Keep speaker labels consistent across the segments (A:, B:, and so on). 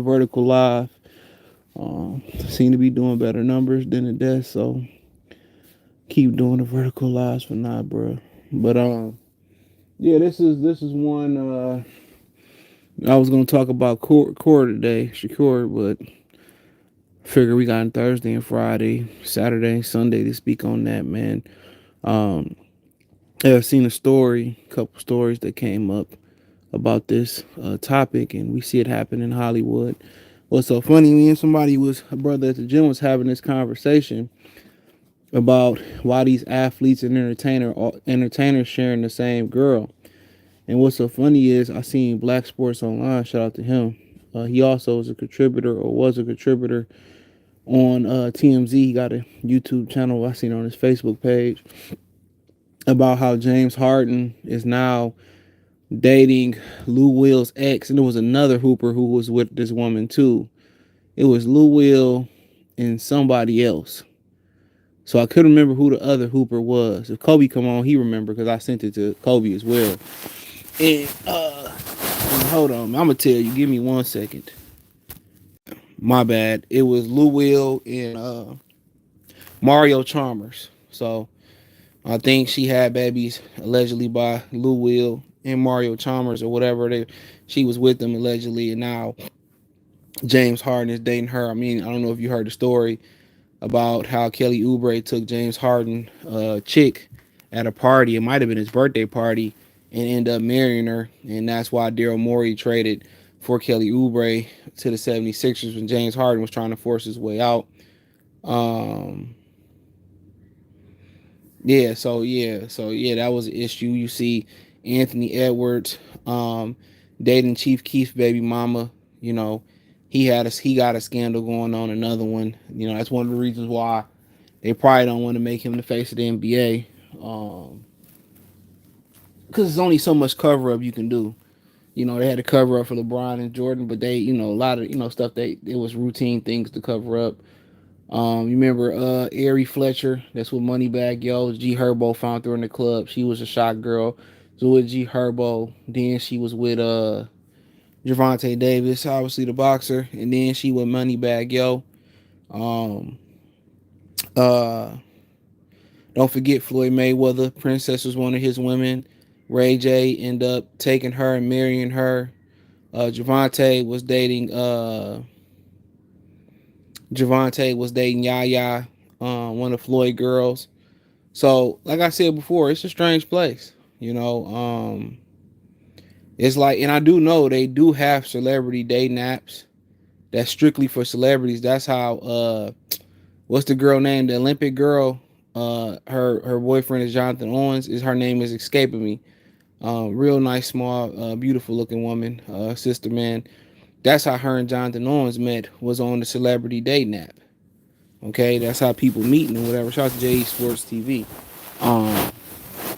A: Vertical Live. Seem to be doing better numbers than the death, so keep doing the vertical lives for now, bro. But yeah, this is one. I was gonna talk about core today, Shakur, but figure we got Thursday and Friday, Saturday, Sunday to speak on that, man. Um, I've seen a couple stories that came up about this topic, and we see it happen in Hollywood. What's so funny? Me and a brother at the gym was having this conversation about why these athletes and entertainers sharing the same girl. And what's so funny is I seen Black Sports Online. Shout out to him. He also is a contributor or was a contributor on TMZ. He got a YouTube channel. I seen on his Facebook page about how James Harden is now dating Lou Will's ex, and there was another hooper who was with this woman too. It was Lou Will and somebody else. So I couldn't remember who the other hooper was. If Kobe come on, he remember because I sent it to Kobe as well. And hold on, I'm gonna tell you. Give me 1 second. My bad. It was Lou Will and Mario Chalmers. So I think she had babies allegedly by Lou Will and Mario Chalmers or whatever. She was with them allegedly, and now James Harden is dating her. I mean, I don't know if you heard the story about how Kelly Oubre took James Harden chick at a party. It might have been his birthday party, and ended up marrying her. And that's why Daryl Morey traded for Kelly Oubre to the 76ers when James Harden was trying to force his way out. Um, yeah, that was an issue. You see Anthony Edwards dating Chief Keef's baby mama. You know, he got a scandal going on. Another one. You know, that's one of the reasons why they probably don't want to make him the face of the NBA. Because there's only so much cover up you can do. You know, they had to cover up for LeBron and Jordan, but they, a lot of, stuff it was routine things to cover up. You remember Ari Fletcher? That's what Moneybag Yo. G Herbo found her in the club. She was a shot girl. So with G Herbo. Then she was with Javante Davis, obviously the boxer, and then she with Moneybag Yo. Um, uh, don't forget Floyd Mayweather. Princess was one of his women. Ray J ended up taking her and marrying her. Javante was dating Yaya, one of Floyd girls. So, like I said before, it's a strange place. It's like, and I do know they do have celebrity dating apps. That's strictly for celebrities. That's how. What's the girl name? The Olympic girl. Her boyfriend is Jonathan Owens. Her name is escaping me. Real nice, small, beautiful looking woman. Sister man. That's how her and Jonathan Owens met. Was on the celebrity dating app. Okay, that's how people meeting and whatever. Shout out to JE Sports TV. Um,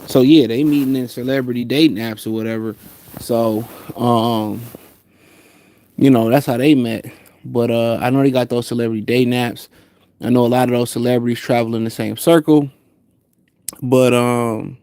A: so yeah, they meeting in celebrity dating apps or whatever. So, that's how they met. But I know they got those celebrity dating apps. I know a lot of those celebrities travel in the same circle. But um,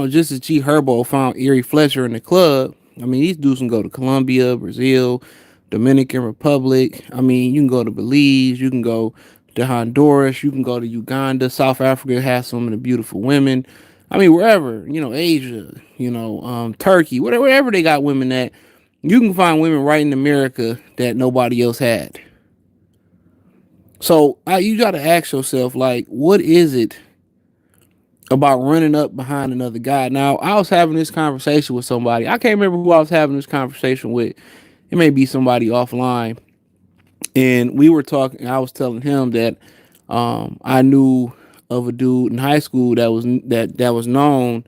A: just as G Herbo found Erie Fletcher in the club. I mean, these dudes can go to Colombia, Brazil, Dominican Republic. I mean, you can go to Belize, you can go to Honduras, you can go to Uganda. South Africa has some of the beautiful women. I mean, wherever, Asia, Turkey, wherever they got women at, you can find women right in America that nobody else had. So you got to ask yourself, like, what is it about running up behind another guy? Now, I was having this conversation with somebody. I can't remember who I was having this conversation with. It may be somebody offline. And we were talking. I was telling him that I knew of a dude in high school that was known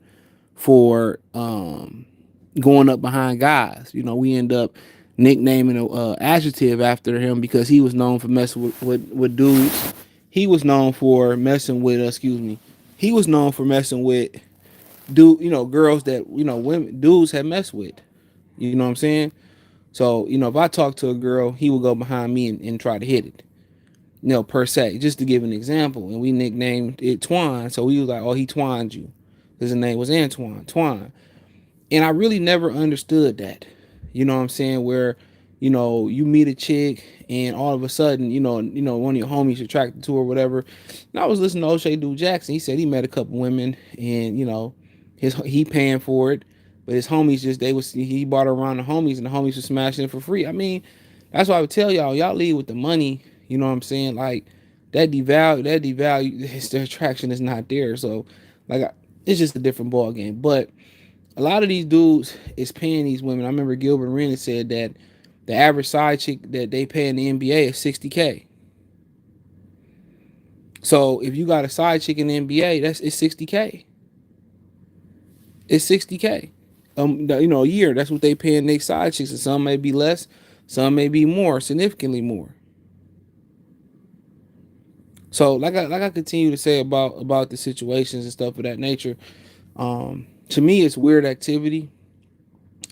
A: for going up behind guys. We end up nicknaming a adjective after him because he was known for messing with dudes. He was known for messing with He was known for messing with girls that women dudes had messed with. You know what I'm saying? So if I talk to a girl, he would go behind me and try to hit it. Per se, just to give an example. And we nicknamed it Twine. So we was like, oh, he twined you. His name was Antoine. Twine. And I really never understood that. You know what I'm saying? Where, you meet a chick and all of a sudden, one of your homies attracted to her or whatever. And I was listening to O'Shea Dude Jackson. He said he met a couple women and, he paying for it. But his homies he brought her around the homies and the homies were smashing it for free. I mean, that's why I would tell y'all leave with the money. You know what I'm saying? Like that devalue the attraction is not there. So like it's just a different ball game. But a lot of these dudes is paying these women. I remember Gilbert Arenas said that the average side chick that they pay in the NBA is 60K. So if you got a side chick in the NBA, it's 60K. It's 60K. A year. That's what they paying their side chicks. And some may be less, some may be more, significantly more. So like I continue to say about the situations and stuff of that nature. To me, it's weird activity.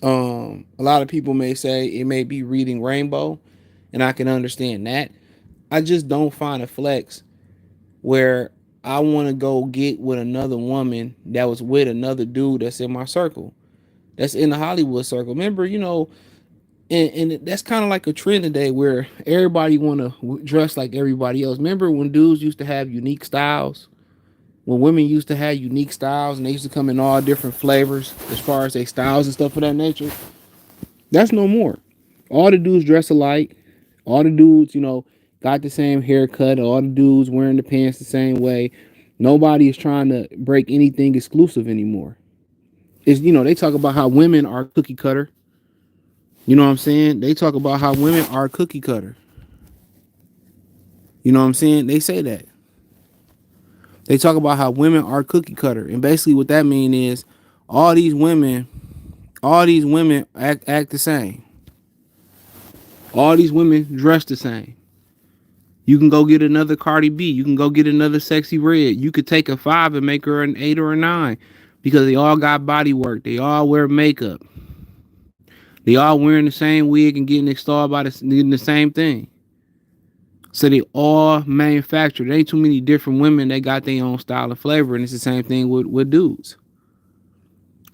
A: A lot of people may say it may be reading rainbow, and I can understand that. I just don't find a flex where I want to go get with another woman that was with another dude that's in my circle, that's in the Hollywood circle. Remember, and that's kind of like a trend today where everybody want to dress like everybody else. Remember when dudes used to have unique styles? When women used to have unique styles and they used to come in all different flavors as far as their styles and stuff of that nature? That's no more. All the dudes dress alike. All the dudes, got the same haircut. All the dudes wearing the pants the same way. Nobody is trying to break anything exclusive anymore. They talk about how women are cookie cutter. You know what I'm saying? They talk about how women are cookie cutter. You know what I'm saying? They say that. They talk about how women are cookie cutter. And basically what that means is all these women, act the same. All these women dress the same. You can go get another Cardi B. You can go get another Sexy Red. You could take a 5 and make her an 8 or a 9 because they all got body work. They all wear makeup. They all wearing the same wig and getting installed by the same thing. So they all manufactured. There ain't too many different women that got their own style and flavor, and it's the same thing with dudes.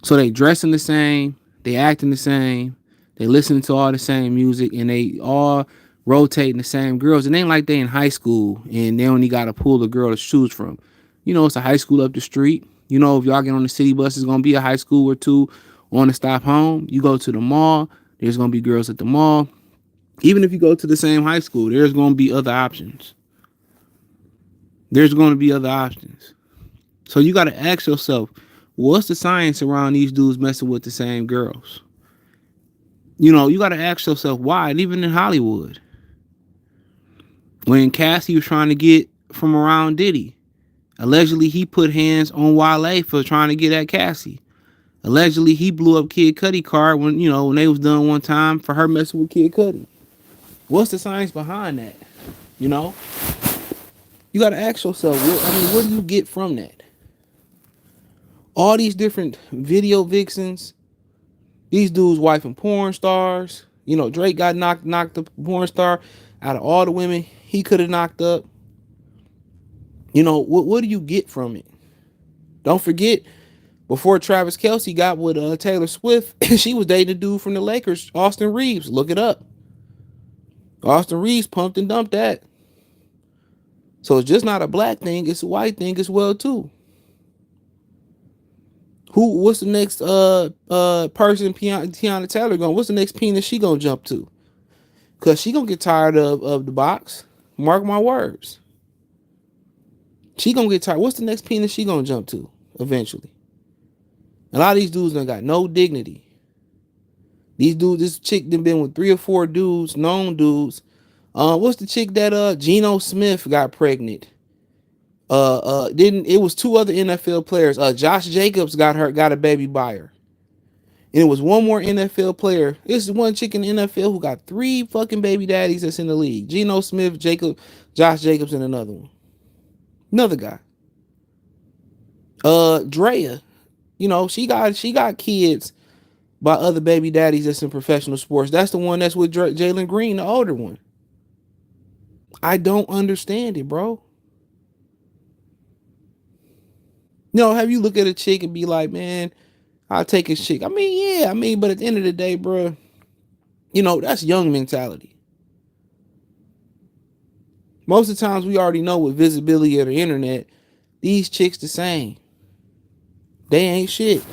A: So they dressing the same, they acting the same, they listening to all the same music, and they all rotating the same girls. It ain't like they in high school and they only got a pool of girls to choose from. It's a high school up the street. If y'all get on the city bus, it's gonna be a high school or two on the stop home. You go to the mall, there's gonna be girls at the mall. Even if you go to the same high school, there's gonna be other options. There's gonna be other options. So you gotta ask yourself, what's the science around these dudes messing with the same girls? You got to ask yourself why. And even in Hollywood, when Cassie was trying to get from around Diddy, allegedly he put hands on Wale for trying to get at Cassie. Allegedly he blew up Kid Cudi car when they was done one time for her messing with Kid Cudi. What's the science behind that? You know, you got to ask yourself. What do you get from that? All these different video vixens, these dudes wifing porn stars. Drake got knocked the porn star out of all the women he could have knocked up. What do you get from it? Don't forget, before Travis Kelce got with Taylor Swift, she was dating a dude from the Lakers, Austin Reeves. Look it up. Austin Reeves pumped and dumped that. So it's just not a black thing; it's a white thing as well too. What's the next person Tiana Taylor going? What's the next penis she gonna jump to? Cause she gonna get tired of the box. Mark my words. She gonna get tired. What's the next penis she gonna jump to eventually? A lot of these dudes done got no dignity. This chick done been with 3 or 4 dudes, known dudes. What's the chick that Geno Smith got pregnant? Didn't it was 2 other NFL players. Josh Jacobs got a baby by her. And it was one more NFL player. This is one chick in the NFL who got 3 fucking baby daddies that's in the league. Geno Smith, Josh Jacobs, and another one. Another guy. Drea. She got kids by other baby daddies that's in professional sports. That's the one that's with Jalen Green, the older one. I don't understand it, bro. Have you look at a chick and be like, man, I'll take his chick. I mean, yeah, I mean, but at the end of the day, bro, that's young mentality. Most of the times we already know with visibility of the internet, these chicks the same. They ain't shit.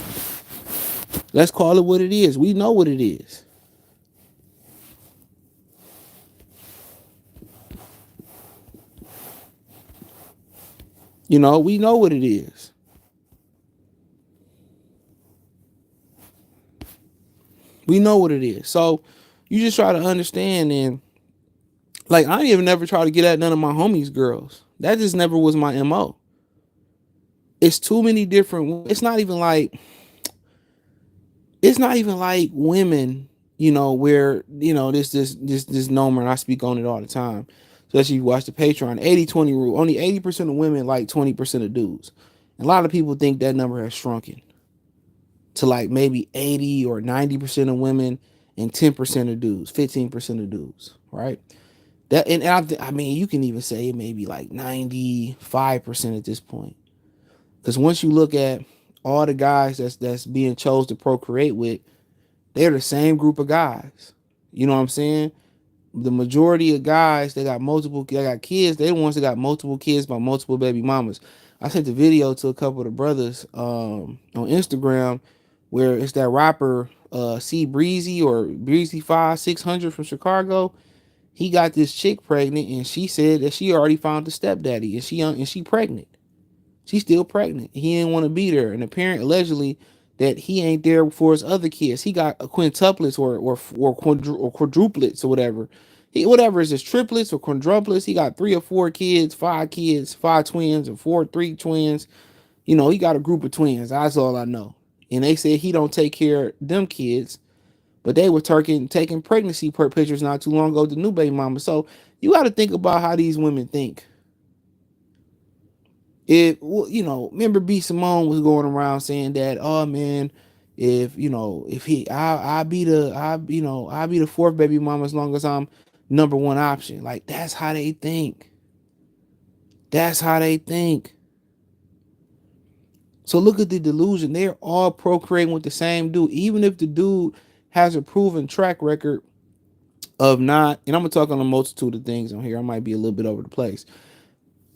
A: Let's call it what it is. We know what it is. We know what it is. We know what it is. So you just try to understand, and like I ain't even never try to get at none of my homies girls. That just never was my MO. It's too many different. It's not even like women, where this number, and I speak on it all the time. Especially if you watch the Patreon 80-20 rule. Only 80% of women like 20% of dudes. And a lot of people think that number has shrunken to like maybe 80 or 90% of women and 10% of dudes, 15% of dudes, right? That and I mean you can even say it may be like 95% at this point. Because once you look at all the guys that's being chose to procreate with, they're the same group of guys. You know what I'm saying? The majority of guys they got kids, they're the ones that got multiple kids by multiple baby mamas. I sent the video to a couple of the brothers on Instagram where it's that rapper C Breezy or Breezy 5600 from Chicago. He got this chick pregnant and she said that she already found the stepdaddy and she pregnant. She's still pregnant. He didn't want to be there. And the parent allegedly that he ain't there for his other kids. He got a quintuplets or quadruplets or whatever. Whatever is his triplets or quadruplets. He got 3 or 4 kids, 5 twins or 3 twins. He got a group of twins. That's all I know. And they said he don't take care of them kids. But they were taking pregnancy pictures not too long ago to new baby mama. So you got to think about how these women think. Remember B Simone was going around saying that, oh man, if he, I be the 4th baby mama as long as I'm number 1 option. Like that's how they think. That's how they think. So look at the delusion. They're all procreating with the same dude, even if the dude has a proven track record of not. And I'm gonna talk on a multitude of things on here. I might be a little bit over the place,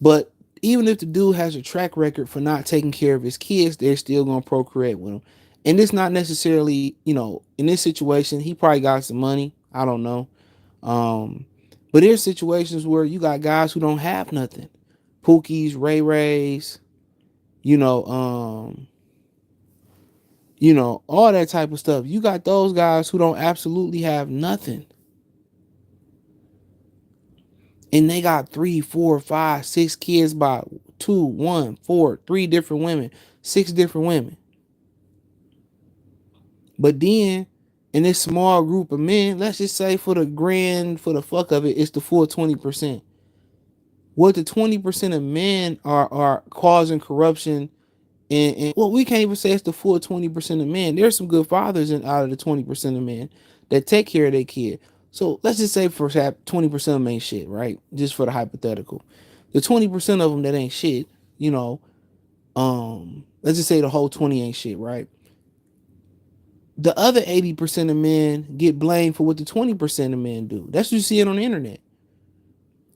A: but even if the dude has a track record for not taking care of his kids, they're still gonna procreate with him. And it's not necessarily, in this situation, he probably got some money. I don't know. But there's situations where you got guys who don't have nothing. Pookies, Ray Rays, all that type of stuff. You got those guys who don't absolutely have nothing. And they got 3, 4, 5, 6 kids by 2, 1, 4, 3 different women, 6 different women. But then in this small group of men, let's just say for the fuck of it, it's the full 20%. What the 20% of men are causing corruption, and well, we can't even say it's the full 20% of men. There's some good fathers out of the 20% of men that take care of their kid. So let's just say for 20% of them ain't shit, right? Just for the hypothetical. The 20% of them that ain't shit, let's just say the whole 20 ain't shit, right? The other 80% of men get blamed for what the 20% of men do. That's what you see it on the internet.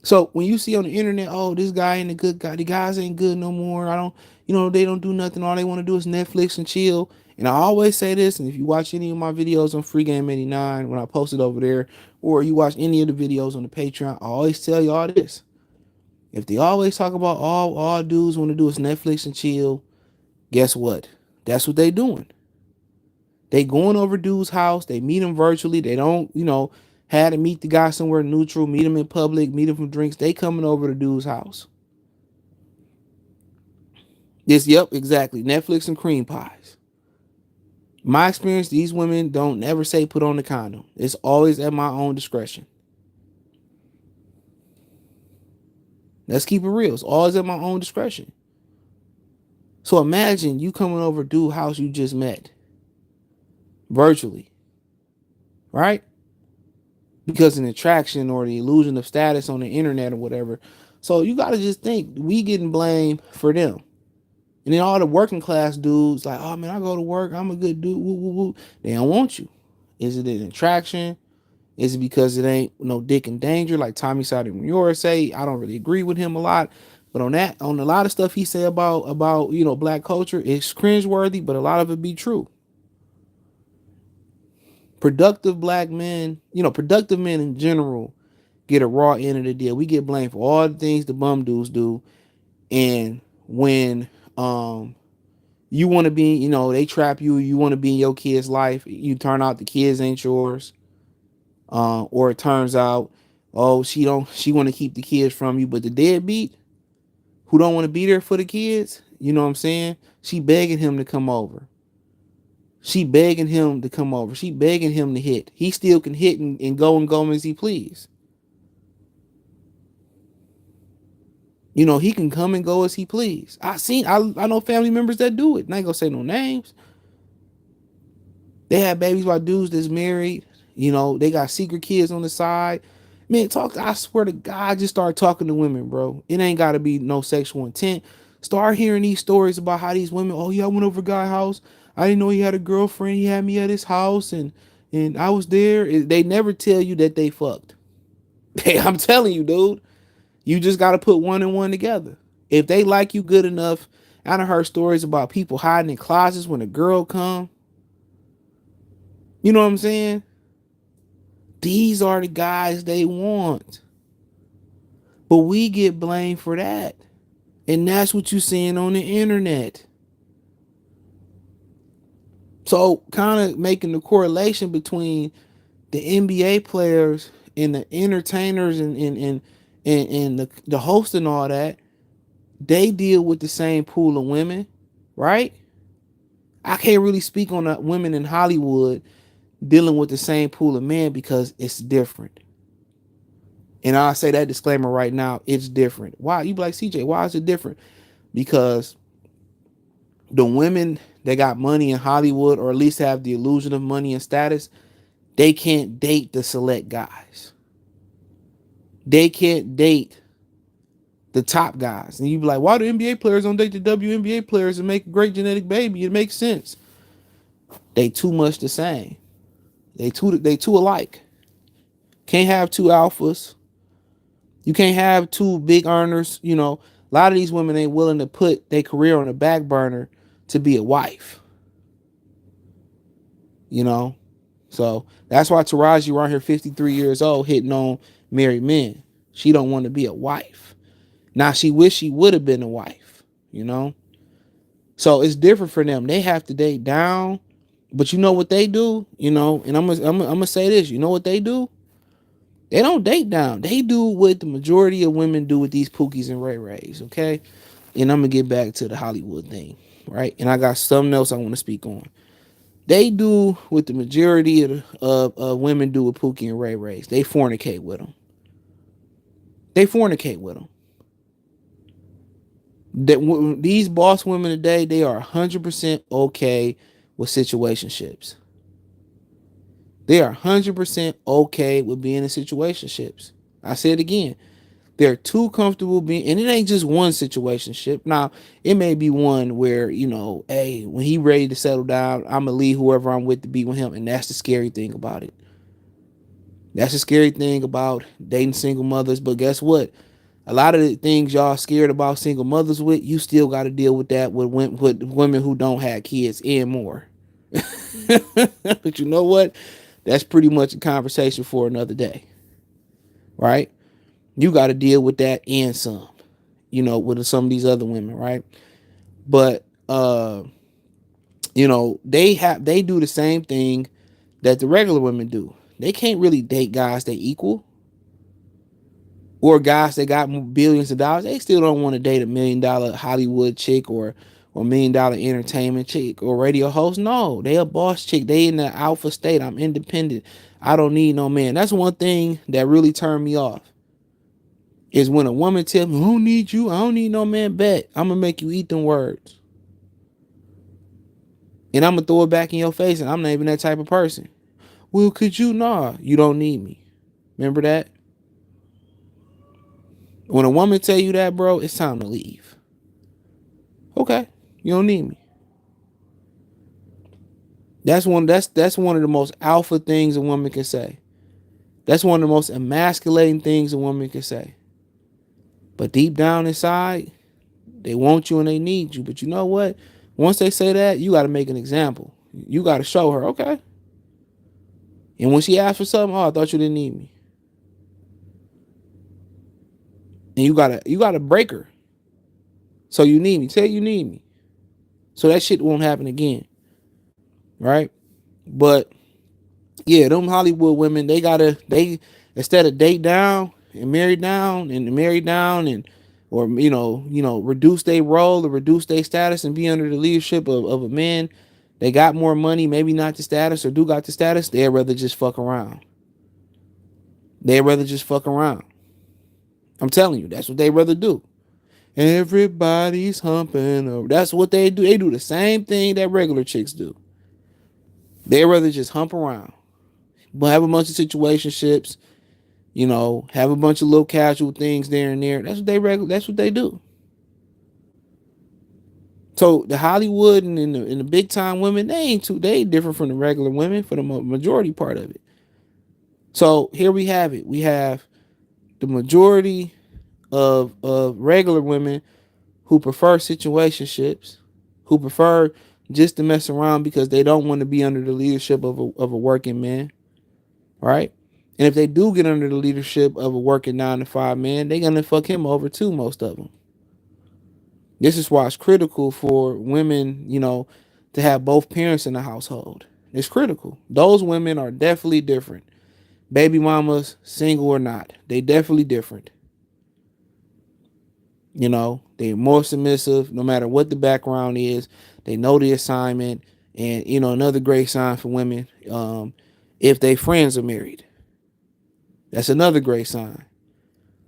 A: So when you see on the internet, oh, this guy ain't a good guy. The guys ain't good no more. I don't, they don't do nothing. All they want to do is Netflix and chill. And I always say this, and if you watch any of my videos on Free Game 89, when I post it over there, or you watch any of the videos on the Patreon, I always tell you all this. If they always talk about all dudes want to do is Netflix and chill, guess what? That's what they doing. They going over dude's house. They meet him virtually. They don't, had to meet the guy somewhere neutral, meet him in public, meet him for drinks. They coming over to dude's house. Yep, exactly. Netflix and cream pies. My experience, these women don't never say put on the condom. It's always at my own discretion. Let's keep it real. It's always at my own discretion. So imagine you coming over dude's house you just met virtually, right? Because an attraction or the illusion of status on the internet or whatever. So you got to just think we getting blamed for them. And then all the working class dudes like, oh man, I go to work, I'm a good dude. Woo, woo, woo. They don't want you. Is it an attraction? Is it because it ain't no dick in danger? Like Tommy Sotomayor say, I don't really agree with him a lot. But on a lot of stuff he say about black culture, it's cringeworthy, but a lot of it be true. Productive black men, productive men in general get a raw end of the deal. We get blamed for all the things the bum dudes do. And when you want to be, they trap you, you want to be in your kid's life, you turn out the kids ain't yours. Or it turns out, oh, she want to keep the kids from you, but the deadbeat who don't want to be there for the kids, you know what I'm saying? She begging him to come over. She begging him to come over. She begging him to hit. He still can hit and go as he please. He can come and go as he please. I know family members that do it. And I ain't gonna say no names. They have babies by dudes that's married. They got secret kids on the side. Man, I swear to God, just start talking to women, bro. It ain't gotta be no sexual intent. Start hearing these stories about how these women, oh yeah, I went over a guy's house. I didn't know he had a girlfriend. He had me at his house and I was there. They never tell you that they fucked. Hey, I'm telling you, dude. You just gotta put one and one together. If they like you good enough, I done heard stories about people hiding in closets when a girl come. You know what I'm saying? These are the guys they want. But we get blamed for that. And that's what you're seeing on the internet. So kind of making the correlation between the NBA players and the entertainers and the host and all that, they deal with the same pool of women, right? I can't really speak on the women in Hollywood dealing with the same pool of men because it's different. And I'll say that disclaimer right now, it's different. Why? You be like, CJ, why is it different? Because the women that got money in Hollywood, or at least have the illusion of money and status, they can't date the select guys. They can't date the top guys. And you be like, why do NBA players don't date the WNBA players and make a great genetic baby? It makes sense. They too much the same. They too alike. Can't have two alphas. You can't have two big earners. A lot of these women ain't willing to put their career on the back burner to be a wife. So that's why Taraji around here 53 years old hitting on married men. She don't want to be a wife. Now she wish she would have been a wife. So it's different for them. They have to date down. But you know what they do? And I'm gonna say this. You know what they do? They don't date down. They do what the majority of women do with these Pookies and Ray Rays, okay? And I'm gonna get back to the Hollywood thing, right? And I got something else I want to speak on. They do what the majority of women do with Pookie and Ray Rays. They fornicate with them. They fornicate with them. These boss women today, they are 100% okay with situationships. They are 100% okay with being in situationships. I say it again. They're too comfortable being, and it ain't just one situationship. Now, it may be one where, hey, when he ready to settle down, I'm gonna leave whoever I'm with to be with him. And that's the scary thing about it. That's the scary thing about dating single mothers. But guess what? A lot of the things y'all scared about single mothers with, you still got to deal with that with women who don't have kids and more. But you know what? That's pretty much a conversation for another day, right? You got to deal with that and some, with some of these other women, right? But they do the same thing that the regular women do. They can't really date guys that equal, or guys that got billions of dollars. They still don't want to date $1 million Hollywood chick or $1 million entertainment chick or radio host. No, they a boss chick. They in the alpha state. I'm independent. I don't need no man. That's one thing that really turned me off. Is when a woman tells me, I don't need you. I don't need no man. Bet I'm gonna make you eat them words. And I'm gonna throw it back in your face, and I'm not even that type of person. Well, could you? Nah, you don't need me. Remember that? When a woman tell you that, bro, it's time to leave. Okay. You don't need me. That's one of the most alpha things a woman can say. That's one of the most emasculating things a woman can say. But deep down inside, they want you and they need you. But you know what? Once they say that, you got to make an example. You got to show her, okay. And when she asks for something, oh, I thought you didn't need me. And you gotta break her. So you need me. Say you need me. So that shit won't happen again. Right? But yeah, them Hollywood women, they instead of date down and marry down and or reduce their role or reduce their status and be under the leadership of a man. They got more money, maybe not the status or do got the status. They'd rather just fuck around. They'd rather just fuck around. I'm telling you, that's what they'd rather do. Everybody's humping. That's what they do. They do the same thing that regular chicks do. They'd rather just hump around. But have a bunch of situationships, have a bunch of little casual things there and there. That's what they do. So the Hollywood and the big time women, they different from the regular women for the majority part of it. So here we have it. We have the majority of regular women who prefer situationships, who prefer just to mess around because they don't want to be under the leadership of a working man, right? And if they do get under the leadership of a working 9 to 5 man, they're gonna fuck him over too, most of them. This is why it's critical for women, to have both parents in the household. It's critical. Those women are definitely different. Baby mamas, single or not, they definitely different. They're more submissive no matter what the background is. They know the assignment. And, another great sign for women, if they friends are married. That's another great sign.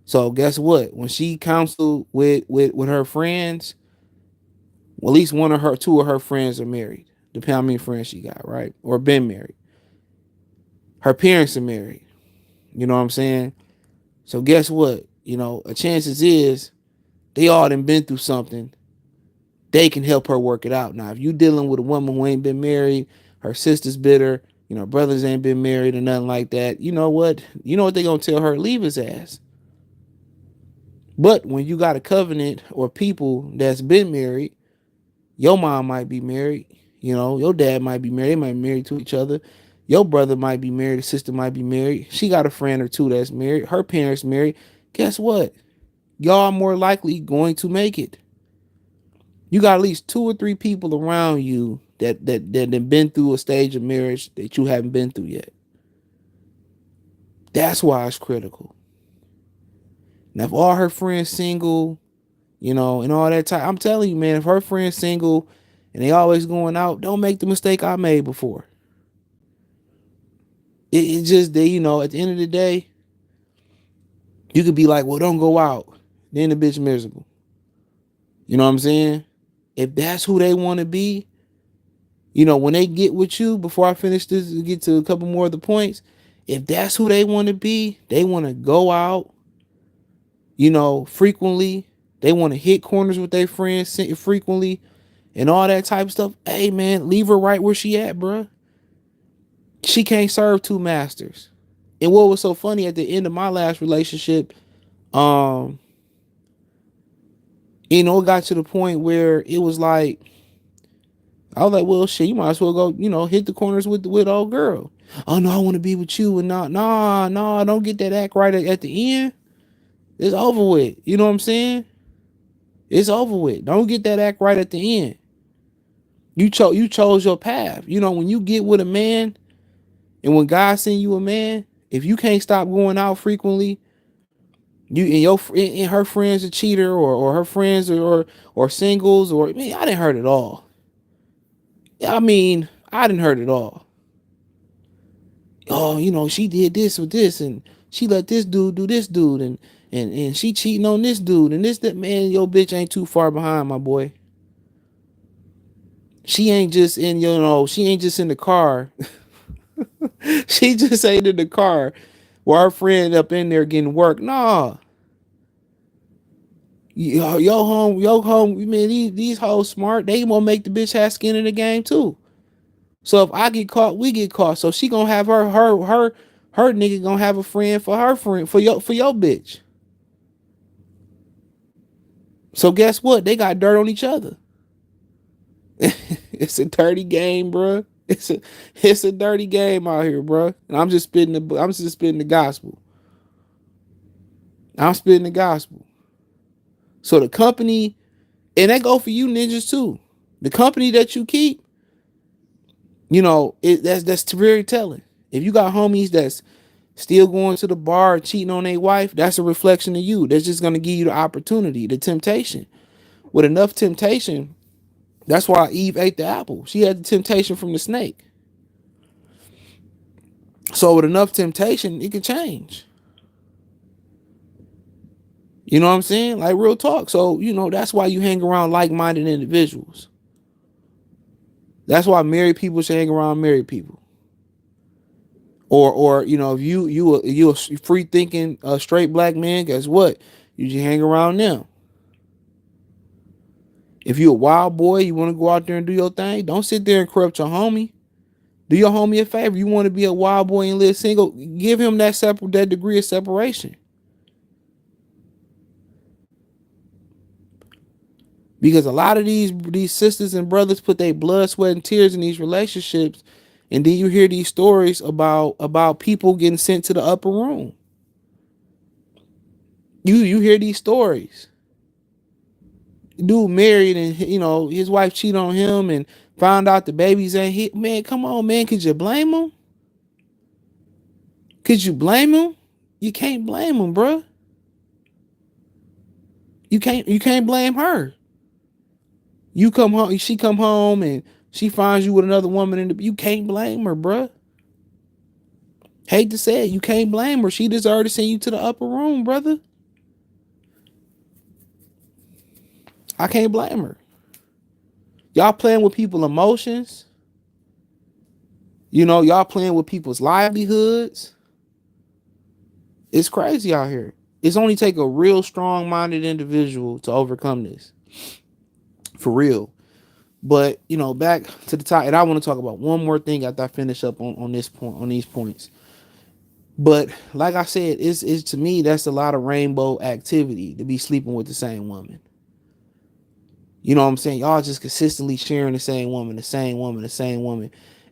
A: So guess what? When she counseled with her friends, well, at least two of her friends are married. Depending on how many friends she got, right? Or been married. Her parents are married. You know what I'm saying? So guess what? A chances is they all done been through something. They can help her work it out. Now, if you dealing with a woman who ain't been married, her sister's bitter, brothers ain't been married or nothing like that, you know what? You know what they gonna tell her? Leave his ass. But when you got a covenant or people that's been married, your mom might be married, your dad might be married, they might be married to each other. Your brother might be married, the sister might be married. She got a friend or two that's married, her parents married. Guess what? Y'all are more likely going to make it. You got at least 2 or 3 people around you that have been through a stage of marriage that you haven't been through yet. That's why it's critical. Now, if all her friends single, and all that time, I'm telling you, man, if her friends single and they always going out, don't make the mistake I made before. It just they, at the end of the day, you could be like, well, don't go out. Then the bitch miserable. You know what I'm saying? If that's who they want to be, when they get with you, before I finish this and get to a couple more of the points, if that's who they want to be, they want to go out, frequently. They want to hit corners with their friends frequently and all that type of stuff. Hey, man, leave her right where she at, bruh. She can't serve 2 masters. And what was so funny at the end of my last relationship, it got to the point where it was like, I was like, well, shit, you might as well go, hit the corners with old girl. Oh no, I want to be with you, and nah, don't get that act right at the end. It's over with. You know what I'm saying? It's over with. Don't get that act right at the end. You chose your path. When you get with a man, and when God send you a man, if you can't stop going out frequently, you and her friends a cheater or her friends or singles or man, I didn't hurt it all. I mean, I didn't hurt it all. Oh, she did this with this and she let this dude do this dude and she cheating on this dude and that man, your bitch ain't too far behind, my boy. She ain't just she ain't just in the car. She just ain't in the car while her friend up in there getting work. Nah. Yo home, man, these hoes smart. They gonna make the bitch have skin in the game too. So if I get caught, we get caught. So she gonna have her nigga gonna have a friend for her friend for your bitch. So guess what? They got dirt on each other. It's a dirty game, bro. It's a dirty game out here, bro. And I'm just spitting the gospel. I'm spitting the gospel. So the company, and that go for you ninjas too. The company that you keep, that's very telling. If you got homies that's still going to the bar cheating on their wife, that's a reflection of you. That's just gonna give you the opportunity, the temptation. With enough temptation, that's why Eve ate the apple. She had the temptation from the snake. So with enough temptation, it can change. You know what I'm saying? Like real talk. So, that's why you hang around like-minded individuals. That's why married people should hang around married people. Or if you a free thinking straight black man, guess what? You just hang around them. If you a wild boy, you want to go out there and do your thing, don't sit there and corrupt your homie. Do your homie a favor. You want to be a wild boy and live single, give him that degree of separation. Because a lot of these sisters and brothers put their blood, sweat, and tears in these relationships, and then you hear these stories about people getting sent to the upper room. You hear these stories. Dude married and his wife cheated on him and found out the babies ain't hit. Man, come on, man. Could you blame him? Could you blame him? You can't blame him, bro. You can't blame her. You come home, she come home and she finds you with another woman you can't blame her, bro. Hate to say it, you can't blame her. She deserved to send you to the upper room, brother. I can't blame her. Y'all playing with people's emotions. Y'all playing with people's livelihoods. It's crazy out here. It's only take a real strong-minded individual to overcome this. For real. But, back to the top, and I want to talk about one more thing after I finish up on this point, on these points. But like I said, it's to me, that's a lot of rainbow activity to be sleeping with the same woman. You know what I'm saying? Y'all just consistently sharing the same woman, the same woman, the same woman.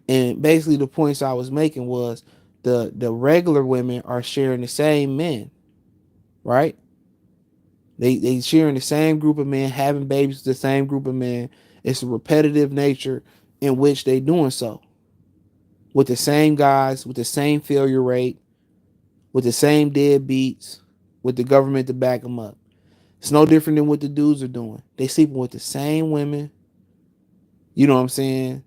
A: And basically the points I was making was the regular women are sharing the same men, right? They sharing the same group of men, having babies with the same group of men. It's a repetitive nature in which they doing so. With the same guys, with the same failure rate, with the same deadbeats, with the government to back them up. It's no different than what the dudes are doing. They sleeping with the same women. You know what I'm saying?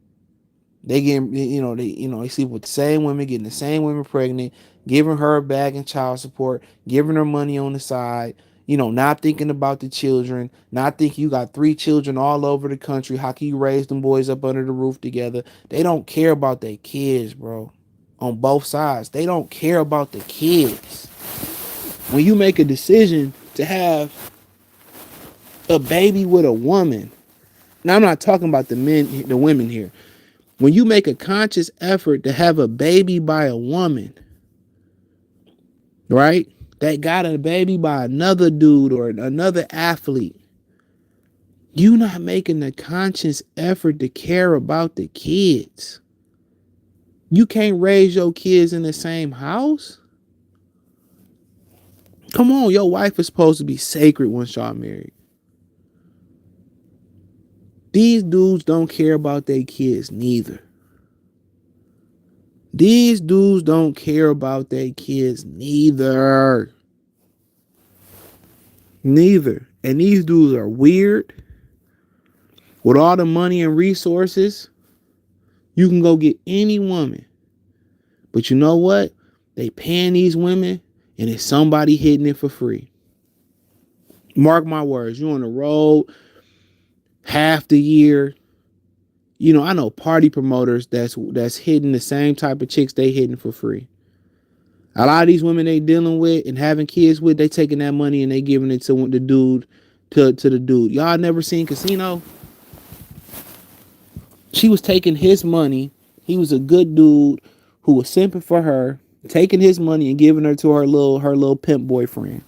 A: They getting, they sleep with the same women, getting the same women pregnant, giving her a bag and child support, giving her money on the side, not thinking about the children, not thinking you got 3 children all over the country. How can you raise them boys up under the roof together? They don't care about their kids, bro. On both sides. They don't care about the kids. When you make a decision to have a baby with a woman, now I'm not talking about the women here. When you make a conscious effort to have a baby by a woman, right? That got a baby by another dude or another athlete, you not making the conscious effort to care about the kids. You can't raise your kids in the same house. Come on, your wife is supposed to be sacred once y'all married. These dudes don't care about their kids neither. These dudes don't care about their kids neither. Neither. And these dudes are weird. With all the money and resources, you can go get any woman. But you know what? They paying these women and it's somebody hitting it for free. Mark my words, you on the road half the year. I know party promoters that's hitting the same type of chicks they hitting for free. A lot of these women they dealing with and having kids with, they taking that money and they giving it to the dude to the dude. Y'all never seen Casino? She was taking his money. He was a good dude who was simping for her, taking his money and giving her to her little pimp boyfriend.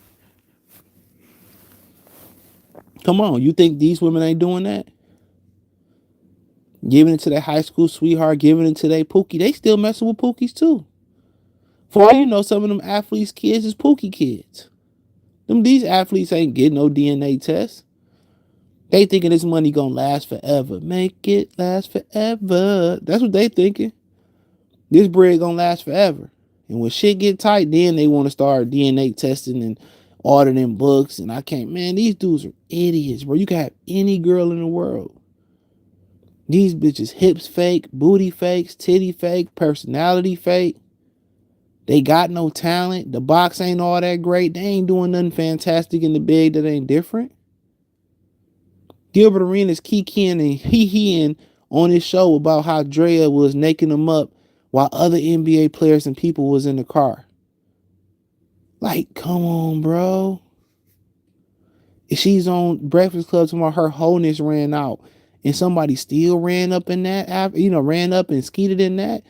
A: Come on, you think these women ain't doing that? Giving it to their high school sweetheart, giving it to their Pookie. They still messing with Pookies too. For all you know, some of them athletes' kids is Pookie kids. These athletes ain't getting no DNA test. They thinking this money gonna last forever. Make it last forever. That's what they thinking. This bread gonna last forever. And when shit get tight, then they want to start DNA testing and ordering books. And I can't, man, these dudes are idiots, bro. You can have any girl in the world. These bitches hips fake, booty fakes, titty fake, personality fake. They got no talent. The box ain't all that great. They ain't doing nothing fantastic in the big that ain't different. Gilbert Arenas kikiing and hee-heeing on his show about how Drea was naking him up while other NBA players and people was in the car. Like, come on, bro. If she's on Breakfast Club tomorrow, her wholeness ran out, and somebody still ran up in that, ran up and skeeted in that.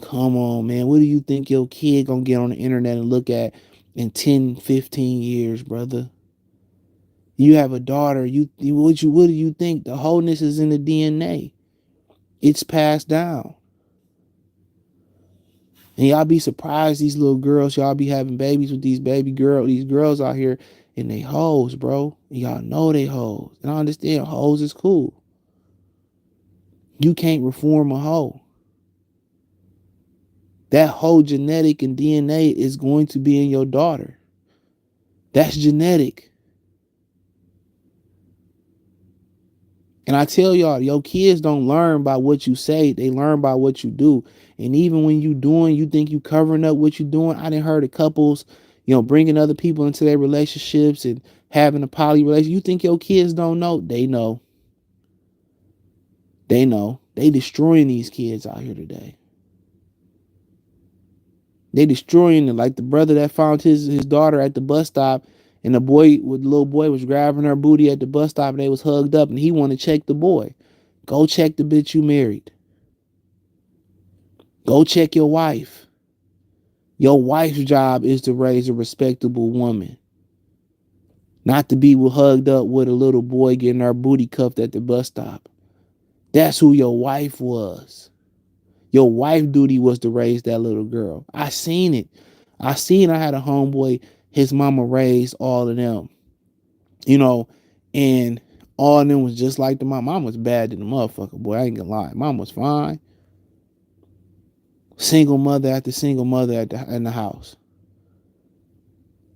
A: Come on, man. What do you think your kid gonna get on the internet and look at in 10, 15 years, brother? You have a daughter. What do you think? The wholeness is in the DNA. It's passed down. And y'all be surprised, these little girls, y'all be having babies with these girls out here, and they hoes, bro. And y'all know they hoes. And I understand hoes is cool. You can't reform a hoe. That whole genetic and DNA is going to be in your daughter. That's genetic. And I tell y'all, your kids don't learn by what you say. They learn by what you do. And even when you think you covering up what you doing. I done heard of couples, bringing other people into their relationships and having a poly relationship. You think your kids don't know? They know. They know. They destroying these kids out here today. They destroying it. Like the brother that found his daughter at the bus stop, and the little boy was grabbing her booty at the bus stop, and they was hugged up, and he wanted to check the boy. Go check the bitch you married. Go check your wife. Your wife's job is to raise a respectable woman. Not to be hugged up with a little boy getting her booty cuffed at the bus stop. That's who your wife was. Your wife duty was to raise that little girl. I seen it. I had a homeboy, his mama raised all of them. And all of them was just like the mom. Mom was bad than the motherfucker, boy. I ain't gonna lie. Mom was fine. Single mother after single mother in the house.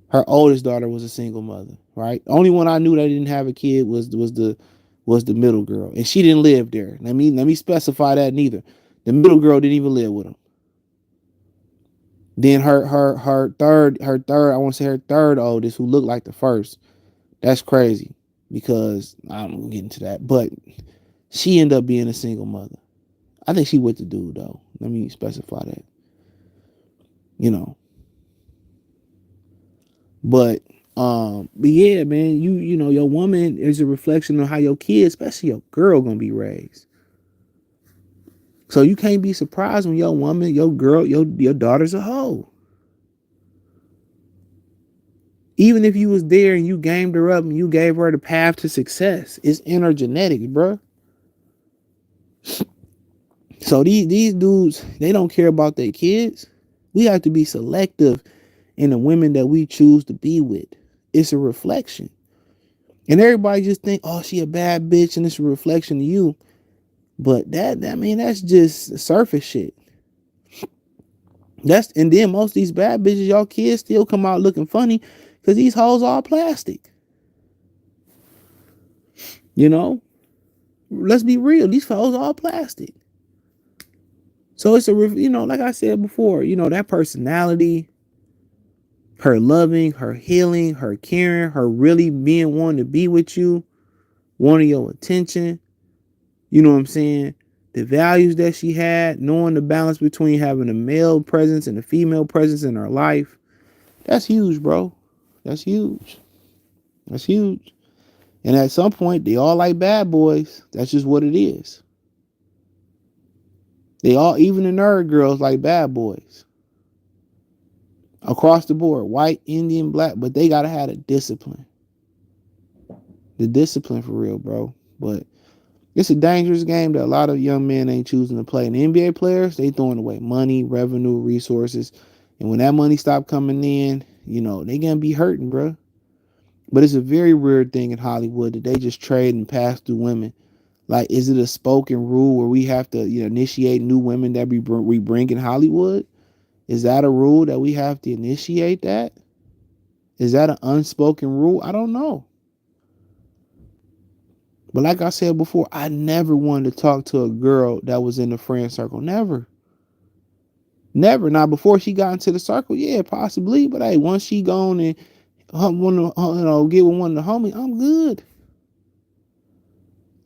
A: Her oldest daughter was a single mother, right? Only one I knew that didn't have a kid was the middle girl, and she didn't live there. Let me specify that neither. The middle girl didn't even live with him. Then her third, I want to say her third oldest, who looked like the first. That's crazy because I'm gonna get into that, but she ended up being a single mother. I think she with the dude though. Let me specify that. But yeah, man, your woman is a reflection of how your kids, especially your girl, gonna be raised. So you can't be surprised when your woman, your girl, your daughter's a hoe. Even if you was there and you gamed her up and you gave her the path to success, it's in her genetics, bro. So these dudes, they don't care about their kids. We have to be selective in the women that we choose to be with. It's a reflection. And everybody just think, oh, she a bad bitch and it's a reflection of you. But that's just surface shit. And then most of these bad bitches, y'all kids still come out looking funny because these hoes all plastic. Let's be real. These hoes all plastic. So it's like I said before, that personality, her loving, her healing, her caring, her really being wanting to be with you, wanting your attention. You know what I'm saying? The values that she had, knowing the balance between having a male presence and a female presence in her life. That's huge, bro. That's huge. That's huge. And at some point, they all like bad boys. That's just what it is. They all, even the nerd girls, like bad boys. Across the board, white, Indian, black, but they gotta have the discipline. The discipline for real, bro. But it's a dangerous game that a lot of young men ain't choosing to play. And the NBA players, they throwing away money, revenue, resources. And when that money stop coming in, they gonna be hurting, bro. But it's a very weird thing in Hollywood that they just trade and pass through women. Like, is it a spoken rule where we have to, initiate new women that we bring in Hollywood? Is that a rule that we have to initiate that? Is that an unspoken rule? I don't know. But like I said before, I never wanted to talk to a girl that was in the friend circle. Never. Never. Now, before she got into the circle, yeah, possibly. But hey, once she gone and get with one of the homies, I'm good.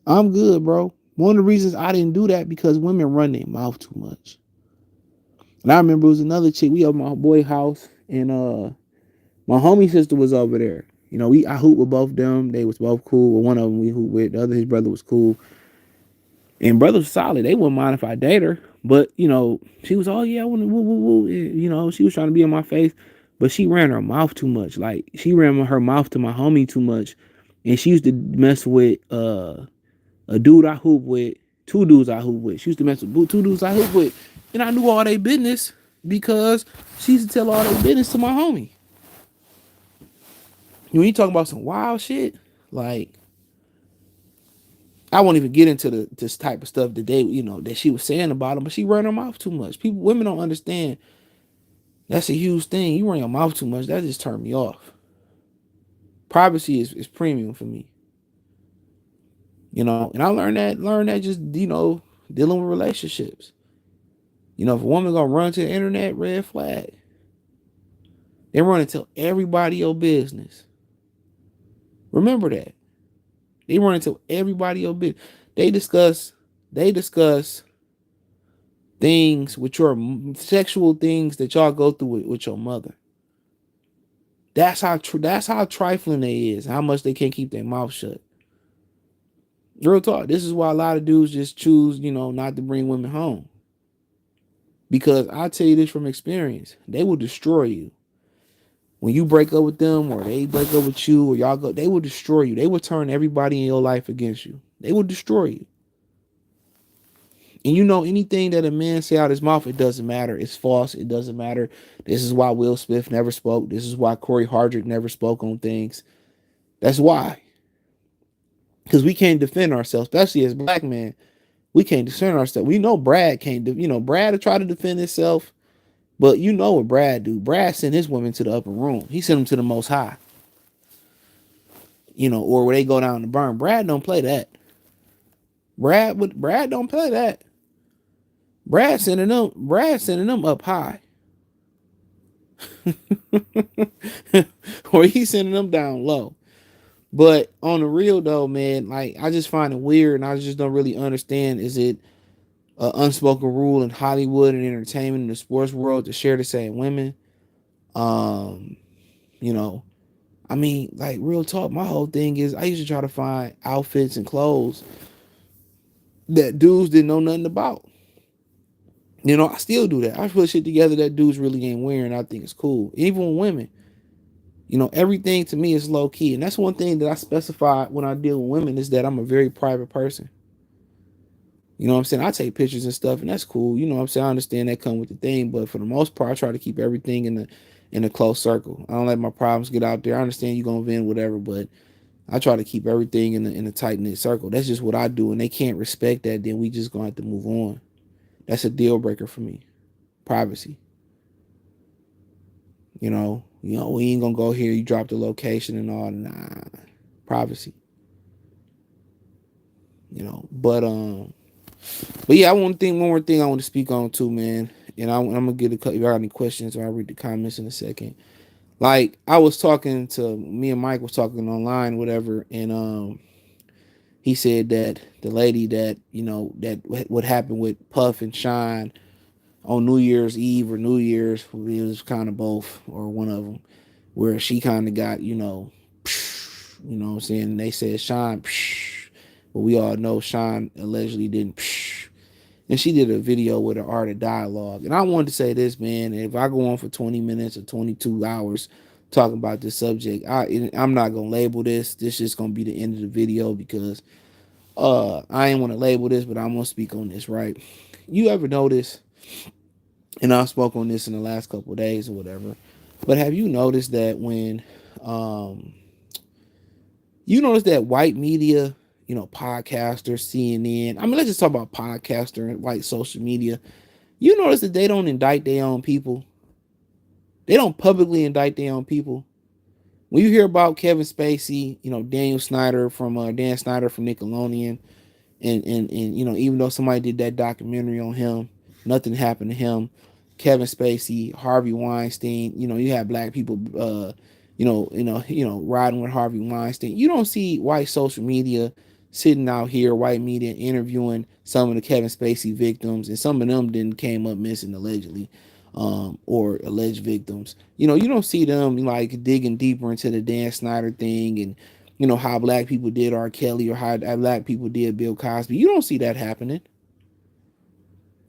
A: I'm good, bro. One of the reasons I didn't do that because women run their mouth too much. And I remember it was another chick. We at my boy house, and my homie sister was over there. I hooped with both of them. They was both cool. Well, one of them we hooped with. The other, his brother, was cool. And brother was solid. They wouldn't mind if I date her. But, she was, oh yeah, I want to woo woo woo. She was trying to be in my face. But she ran her mouth too much. Like, she ran her mouth to my homie too much. And she used to mess with a dude I hoop with, two dudes I hoop with. She used to mess with two dudes I hoop with. And I knew all their business because she used to tell all their business to my homie. When you talk about some wild shit, like, I won't even get into this type of stuff that that she was saying about him, but she ran her mouth too much. Women don't understand. That's a huge thing. You run your mouth too much, that just turned me off. Privacy is premium for me. And I learned that just, dealing with relationships. If a woman gonna run to the internet, red flag. They run and tell everybody your business. Remember that. They run and tell everybody your business. They discuss things with your sexual things that y'all go through with your mother. That's how trifling they is. How much they can't keep their mouth shut. Real talk. This is why a lot of dudes just choose, not to bring women home. Because I tell you this from experience, they will destroy you. When you break up with them, or they break up with you, or y'all go, they will destroy you. They will turn everybody in your life against you. They will destroy you. And anything that a man say out his mouth, it doesn't matter. It's false. It doesn't matter. This is why Will Smith never spoke. This is why Corey Hardrick never spoke on things. That's why. Because we can't defend ourselves, especially as black men. We can't defend ourselves. We know Brad can't do, Brad will try to defend himself. But you know what Brad do. Brad sent his women to the upper room. He sent them to the most high. Or where they go down to burn. Brad don't play that. Brad don't play that. Brad sending them up high. Or he's sending them down low. But on the real though, man, like, I just find it weird, and I just don't really understand. Is it an unspoken rule in Hollywood and entertainment and the sports world to share the same women? I mean, like, real talk, my whole thing is I used to try to find outfits and clothes that dudes didn't know nothing about. I still do that. I put shit together that dudes really ain't wearing. I think it's cool. Even with women. Everything to me is low key. And that's one thing that I specify when I deal with women, is that I'm a very private person. You know what I'm saying? I take pictures and stuff, and that's cool. You know what I'm saying? I understand that come with the thing, but for the most part, I try to keep everything in a close circle. I don't let my problems get out there. I understand you're gonna vent whatever, but I try to keep everything in a tight knit circle. That's just what I do, and they can't respect that. Then we just gonna have to move on. That's a deal breaker for me. Privacy. We ain't gonna go here. You drop the location and all. Nah, privacy. But yeah, one more thing I want to speak on too, man. And I'm gonna get if you got any questions, or I'll read the comments in a second. Like, I was talking to me and Mike was talking online, whatever, and he said that the lady that that what happened with Puff and Shine on New Year's Eve or New Year's, it was kind of both or one of them, where she kind of got You know what I'm saying? And they said Sean, but we all know Sean allegedly didn't. And she did a video with an art of dialogue. And I wanted to say this, man. If I go on for 20 minutes or 22 hours talking about this subject, I'm not gonna label this. This is gonna be the end of the video because I ain't want to label this, but I'm gonna speak on this, right? You ever notice, and I spoke on this in the last couple of days or whatever, but have you noticed that when um you notice that white media, podcasters, CNN, I mean, let's just talk about podcaster and white social media. You notice that they don't indict their own people. They don't publicly indict their own people. When you hear about Kevin Spacey, Dan Snyder from Nickelodeon, and even though somebody did that documentary on him, nothing happened to him. Kevin Spacey, Harvey Weinstein, you have black people riding with Harvey Weinstein. You don't see white social media sitting out here, white media interviewing some of the Kevin Spacey victims, and some of them didn't came up missing allegedly, or alleged victims. You don't see them like digging deeper into the Dan Snyder thing and how black people did R. Kelly or how black people did Bill Cosby. You don't see that happening.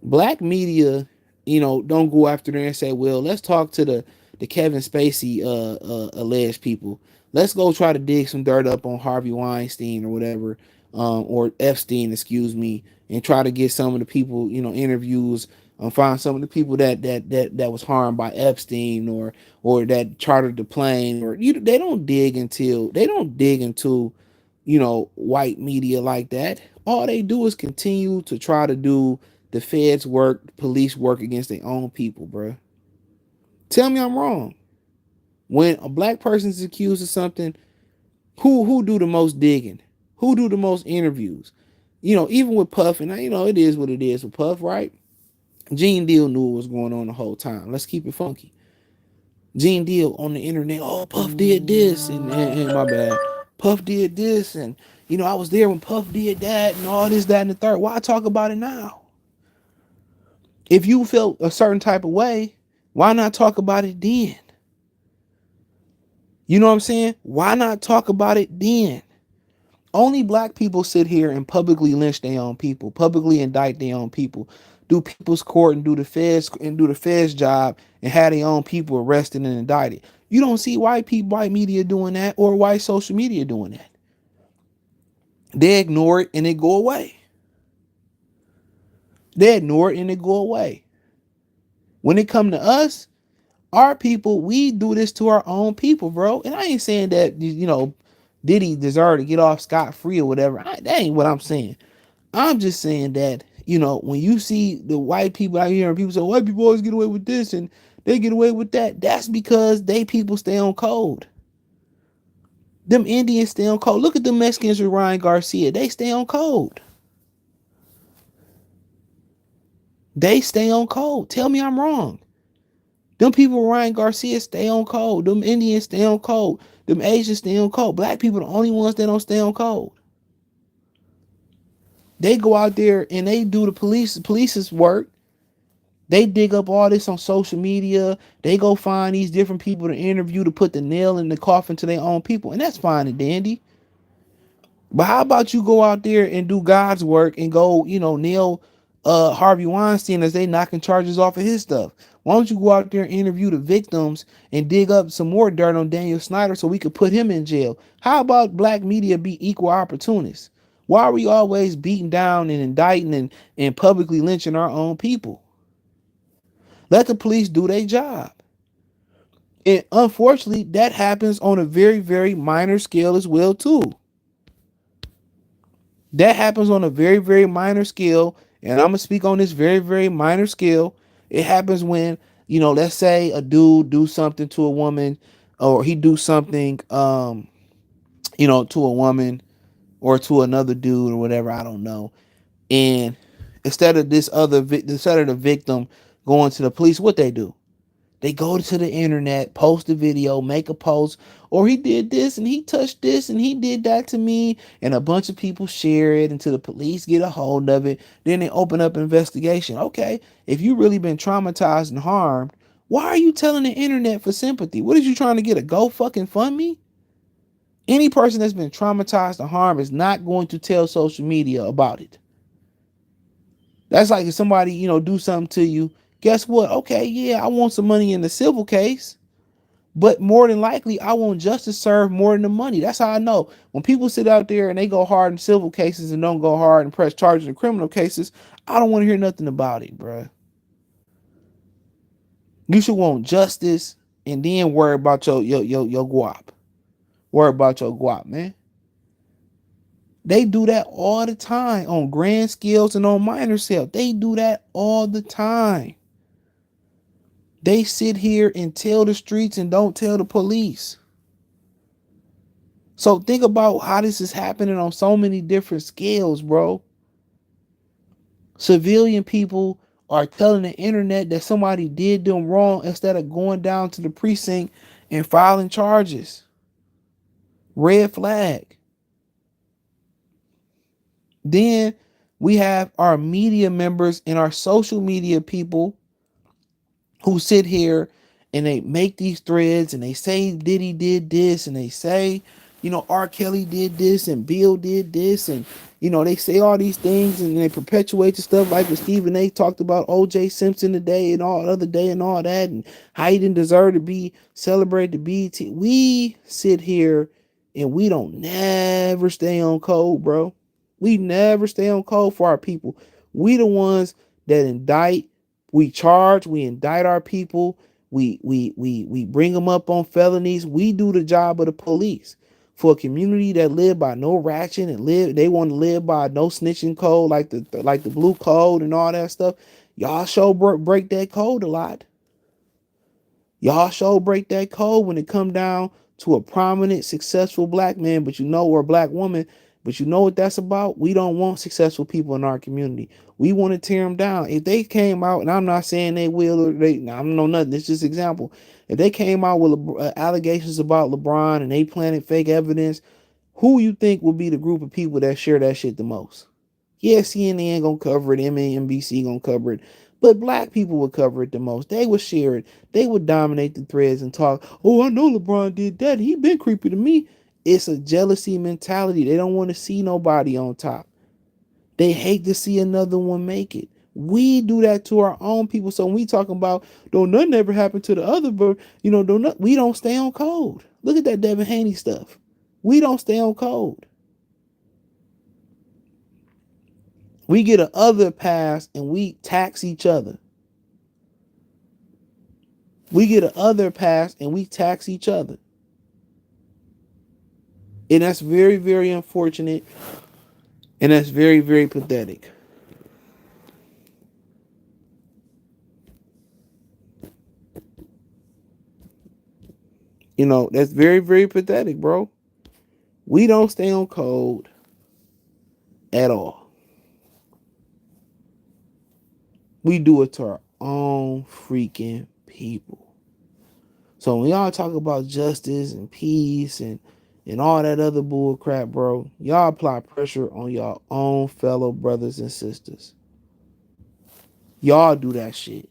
A: Black media, don't go after there and say, well, let's talk to the Kevin Spacey alleged people. Let's go try to dig some dirt up on Harvey Weinstein or whatever, or Epstein, excuse me, and try to get some of the people, interviews, find some of the people that was harmed by Epstein or that chartered the plane, or they don't dig into white media like that. All they do is continue to try to do the feds work, police work against their own people, bro. Tell me I'm wrong. When a black person is accused of something, who do the most digging? Who do the most interviews? Even with Puff, and it is what it is with Puff, right? Gene Deal knew what was going on the whole time. Let's keep it funky. Gene Deal on the internet, oh, Puff did this, and my bad. Puff did this, and I was there when Puff did that, and all this, that, and the third. Why talk about it now? If you felt a certain type of way, why not talk about it then? You know what I'm saying? Why not talk about it then? Only black people sit here and publicly lynch their own people, publicly indict their own people, do people's court and do the feds job and have their own people arrested and indicted. You don't see white media doing that or white social media doing that. They ignore it and it go away. They ignore it and it go away. When it come to us, our people, we do this to our own people, bro. And I ain't saying that, Diddy deserve to get off scot-free or whatever. That ain't what I'm saying. I'm just saying that, when you see the white people out here and people say, white people always get away with this and they get away with that. That's because they people stay on code. Them Indians stay on code. Look at the Mexicans with Ryan Garcia. They stay on code. They stay on code. Tell me I'm wrong. Them people, Ryan Garcia, stay on code. Them Indians stay on code. Them Asians stay on code. Black people are the only ones that don't stay on code. They go out there and they do the police's work. They dig up all this on social media. They go find these different people to interview to put the nail in the coffin to their own people. And that's fine and dandy. But how about you go out there and do God's work and go, nail Harvey Weinstein as they knocking charges off of his stuff? Why don't you go out there and interview the victims and dig up some more dirt on Daniel Snyder so we could put him in jail? How about black media be equal opportunists? Why are we always beating down and indicting and publicly lynching our own people? Let the police do their job. And unfortunately, that happens on a very, very minor scale as well, too. That happens on a very, very minor scale. And I'm going to speak on this very, very minor scale. It happens when, let's say a dude do something to a woman or he do something, to a woman or to another dude or whatever. I don't know. And instead of the victim going to the police, what they do? They go to the internet, post a video, make a post, or he did this and he touched this and he did that to me, and a bunch of people share it until the police get a hold of it. Then they open up an investigation. Okay, if you really been traumatized and harmed, why are you telling the internet for sympathy? What are you trying to get, a go fucking fund me? Any person that's been traumatized or harmed is not going to tell social media about it. That's like if somebody, do something to you. Guess what? Okay, yeah, I want some money in the civil case. But more than likely, I want justice served more than the money. That's how I know. When people sit out there and they go hard in civil cases and don't go hard and press charges in criminal cases, I don't want to hear nothing about it, bruh. You should want justice and then worry about your guap. Worry about your guap, man. They do that all the time on grand scales and on minor scale. They do that all the time. They sit here and tell the streets and don't tell the police. So think about how this is happening on so many different scales, bro. Civilian people are telling the internet that somebody did them wrong instead of going down to the precinct and filing charges. Red flag. Then we have our media members and our social media people who sit here and they make these threads and they say Diddy did this and they say, R. Kelly did this and Bill did this and, they say all these things and they perpetuate the stuff like what Stephen A. talked about O.J. Simpson today and all other day and all that and how he didn't deserve to be celebrated to BET. We sit here and we don't never stay on code, bro. We never stay on code for our people. We the ones that indict. We charge, we indict our people, we bring them up on felonies. We do the job of the police. For a community that live by no ratchet and they want to live by no snitching code like the blue code and all that stuff. Y'all show break that code a lot. Y'all show break that code when it come down to a prominent, successful black man, or a black woman. But you know what that's about? We don't want successful people in our community. We want to tear them down. If they came out, and I'm not saying they will, or I don't know nothing. It's just an example. If they came out with allegations about LeBron and they planted fake evidence, who you think will be the group of people that share that shit the most? Yeah, CNN gonna cover it, MSNBC gonna cover it, but black people would cover it the most. They would share it. They would dominate the threads and talk. Oh, I know LeBron did that. He been creepy to me. It's a jealousy mentality. They don't want to see nobody on top. They hate to see another one make it. We do that to our own people. So when we talking about don't nothing ever happen to the other, but we don't stay on code. Look at that Devin Haney stuff. We don't stay on code. We get a other pass and we tax each other. We get a other pass and we tax each other. And that's very, very unfortunate. And that's very, very pathetic. That's very, very pathetic, bro. We don't stay on code at all. We do it to our own freaking people. So when y'all talk about justice and peace and all that other bull crap, bro, y'all apply pressure on y'all own fellow brothers and sisters. Y'all do that shit.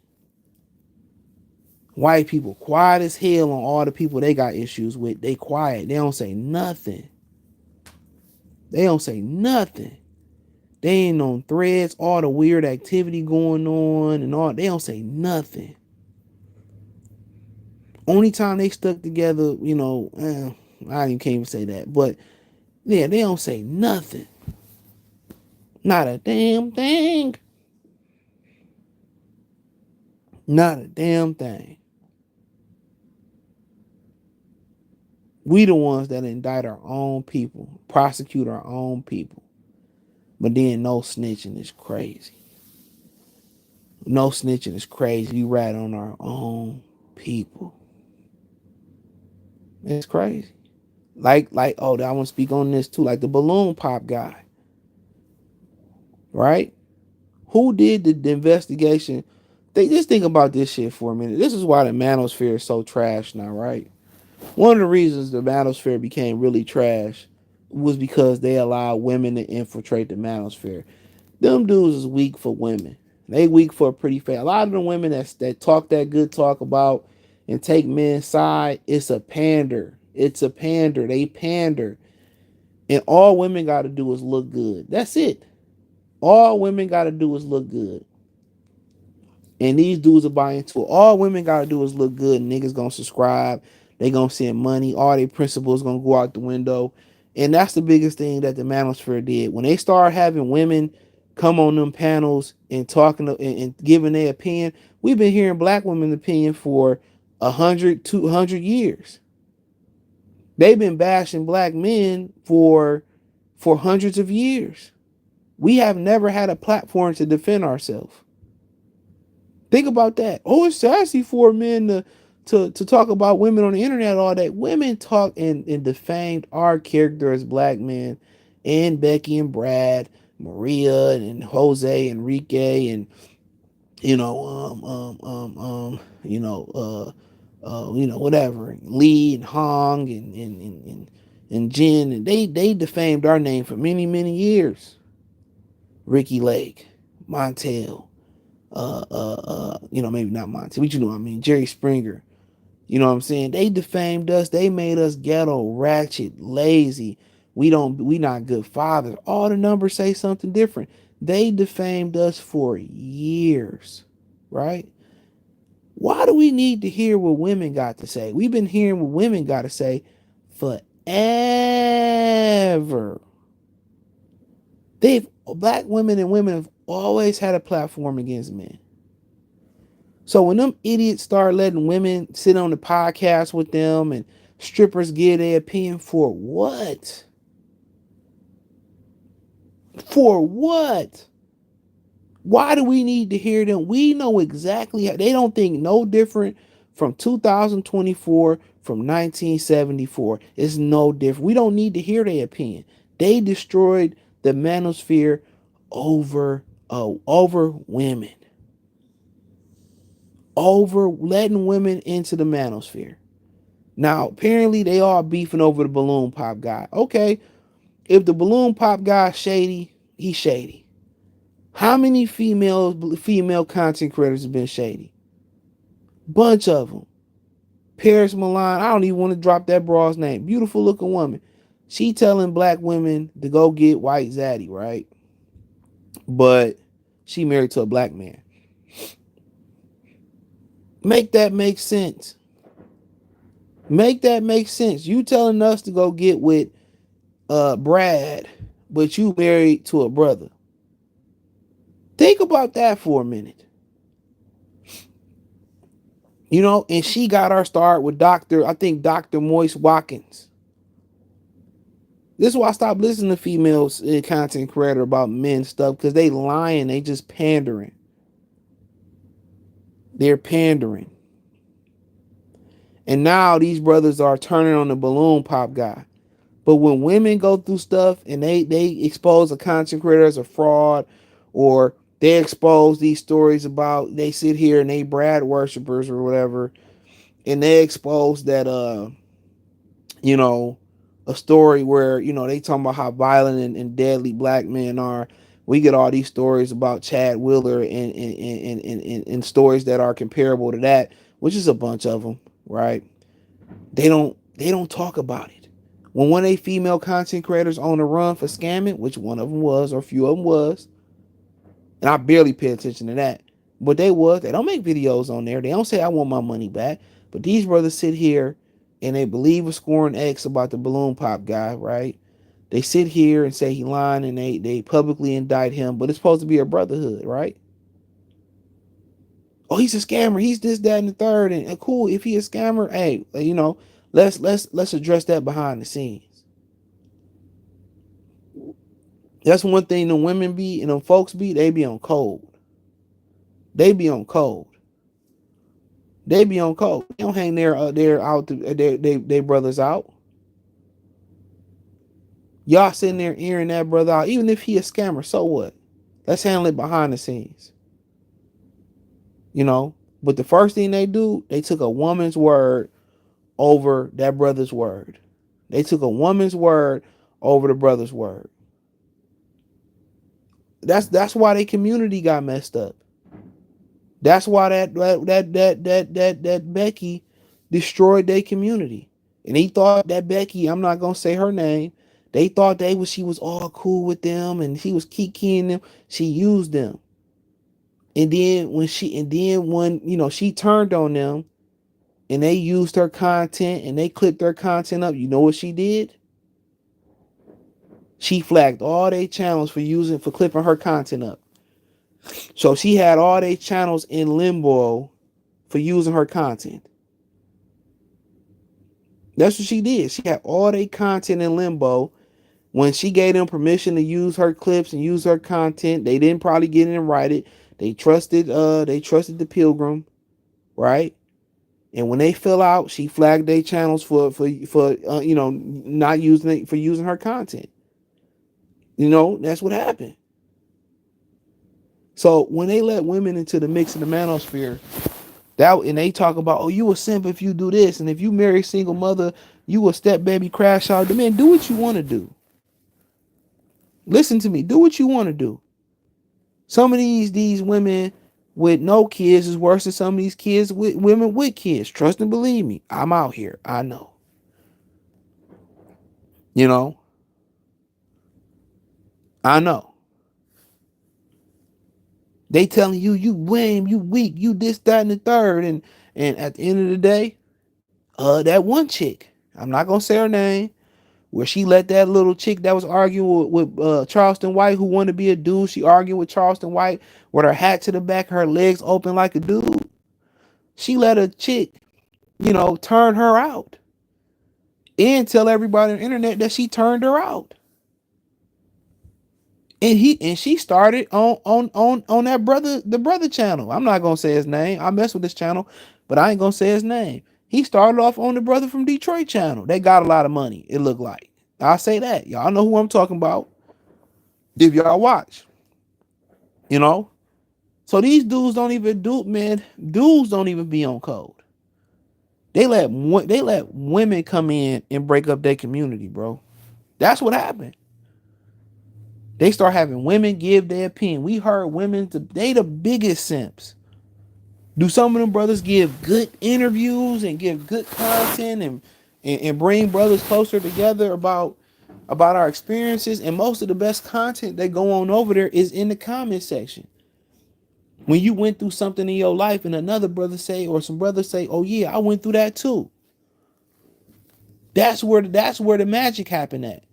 A: White people quiet as hell on all the people they got issues with. They quiet. They don't say nothing. They don't say nothing. They ain't on threads, all the weird activity going on and all. They don't say nothing. Only time they stuck together, I can't even say that. But yeah, they don't say nothing. Not a damn thing. Not a damn thing. We the ones that indict our own people, prosecute our own people. But then no snitching is crazy. No snitching is crazy. We rat on our own people. It's crazy. I want to speak on this too. Like the balloon pop guy. Right? Who did the investigation? Just think about this shit for a minute. This is why the manosphere is so trash now, right? One of the reasons the manosphere became really trash was because they allowed women to infiltrate the manosphere. Them dudes is weak for women. They weak for a pretty face. A lot of the women that talk that good talk about and take men's side, it's a pander. It's a pander. They pander. And all women got to do is look good. That's it. All women got to do is look good. And these dudes are buying into it. All women got to do is look good. And niggas going to subscribe. They going to send money. All their principles going to go out the window. And that's the biggest thing that the manosphere did. When they started having women come on them panels and talking and giving their opinion, we've been hearing black women's opinion for 100, 200 years. They've been bashing black men for hundreds of years. We have never had a platform to defend ourselves. Think about that. Oh, it's sassy for men to talk about women on the internet all day. Women talk and defamed our character as black men, and Becky and Brad, Maria and Jose, Enrique, and whatever, Lee and Hong and Jen, and they defamed our name for many, many years. Ricky Lake, Montel, maybe not Montel, but you know what I mean, Jerry Springer. You know what I'm saying? They defamed us. They made us ghetto, ratchet, lazy. We not good fathers. All the numbers say something different. They defamed us for years, right? Why do we need to hear what women got to say? We've been hearing what women got to say forever. Black women and women have always had a platform against men. So when them idiots start letting women sit on the podcast with them and strippers give their opinion, for what? For what? Why do we need to hear them? We know exactly how they don't think no different from 2024, from 1974. It's no different. We don't need to hear their opinion. They destroyed the manosphere over women. Over letting women into the manosphere. Now, apparently they are beefing over the balloon pop guy. Okay, if the balloon pop guy's shady, he's shady. How many female content creators have been shady? Bunch of them. Paris Milan, I don't even want to drop that broad's name. Beautiful looking woman. She telling black women to go get white zaddy, right? But she married to a black man. Make that make sense. Make that make sense. You telling us to go get with Brad, but you married to a brother. Think about that for a minute. You know, and she got our start with Dr. Moise Watkins. This is why I stopped listening to females in content creator about men stuff, because they lying, they just pandering. They're pandering. And now these brothers are turning on the balloon pop guy. But when women go through stuff and they expose a content creator as a fraud, or they expose these stories about, they sit here and they Brad worshipers or whatever, and they expose that a story where they talking about how violent and deadly black men are. We get all these stories about Chad Wheeler and stories that are comparable to that, which is a bunch of them, right? They don't talk about it. When one of they female content creators on the run for scamming, which one of them was, or a few of them was, and I barely pay attention to that, but they don't make videos on there. They don't say I want my money back. But these brothers sit here and they believe a scoring X about the balloon pop guy, right? They sit here and say he lying, and they publicly indict him, but it's supposed to be a brotherhood, right? Oh, he's a scammer. He's this, that, and the third. And cool, if he a scammer, hey, let's address that behind the scenes. That's one thing the women be and the folks be. They be on cold. They be on cold. They be on cold. They don't hang their out. They brothers out. Y'all sitting there earing that brother out, even if he a scammer. So what? Let's handle it behind the scenes. But the first thing they do, they took a woman's word over that brother's word. They took a woman's word over the brother's word. That's why their community got messed up. That's why that Becky destroyed their community. And they thought that Becky, I'm not gonna say her name, they thought she was all cool with them and she was kikiing them. She used them. And then when she turned on them and they used her content and they clipped their content up, you know what she did? She flagged all their channels for clipping her content up. So she had all their channels in limbo for using her content. That's what she did. She had all their content in limbo. When she gave them permission to use her clips and use her content, they didn't probably get it and write it. They trusted the pilgrim, right? And when they fill out, she flagged their channels for not using it for using her content. That's what happened. So when they let women into the mix of the manosphere, and they talk about, oh, you a simp if you do this, and if you marry a single mother, you a step baby crash out. The man, do what you want to do. Listen to me, do what you want to do. Some of these women with no kids is worse than some of these kids with women with kids. Trust and believe me, I'm out here. I know. You know, I know. They telling you lame, you weak, you this, that, and the third, and at the end of the day, that one chick, I'm not gonna say her name, where she let that little chick that was arguing with Charleston White, who wanted to be a dude, she argued with Charleston White with her hat to the back, her legs open like a dude. She let a chick, turn her out and tell everybody on the internet that she turned her out. And she started on that the brother channel. I'm not gonna say his name. I mess with this channel, but I ain't gonna say his name. He started off on the brother from Detroit channel. They got a lot of money, it looked like. I'll say that. Y'all know who I'm talking about. If y'all watch, you know. So these dudes don't even do, man. Dudes don't even be on code. They let women come in and break up their community, bro. That's what happened. They start having women give their opinion. We heard they the biggest simps. Do some of them brothers give good interviews and give good content and bring brothers closer together about our experiences? And most of the best content that go on over there is in the comment section. When you went through something in your life and another brother say, or some brothers say, oh yeah, I went through that too. That's where the magic happened at.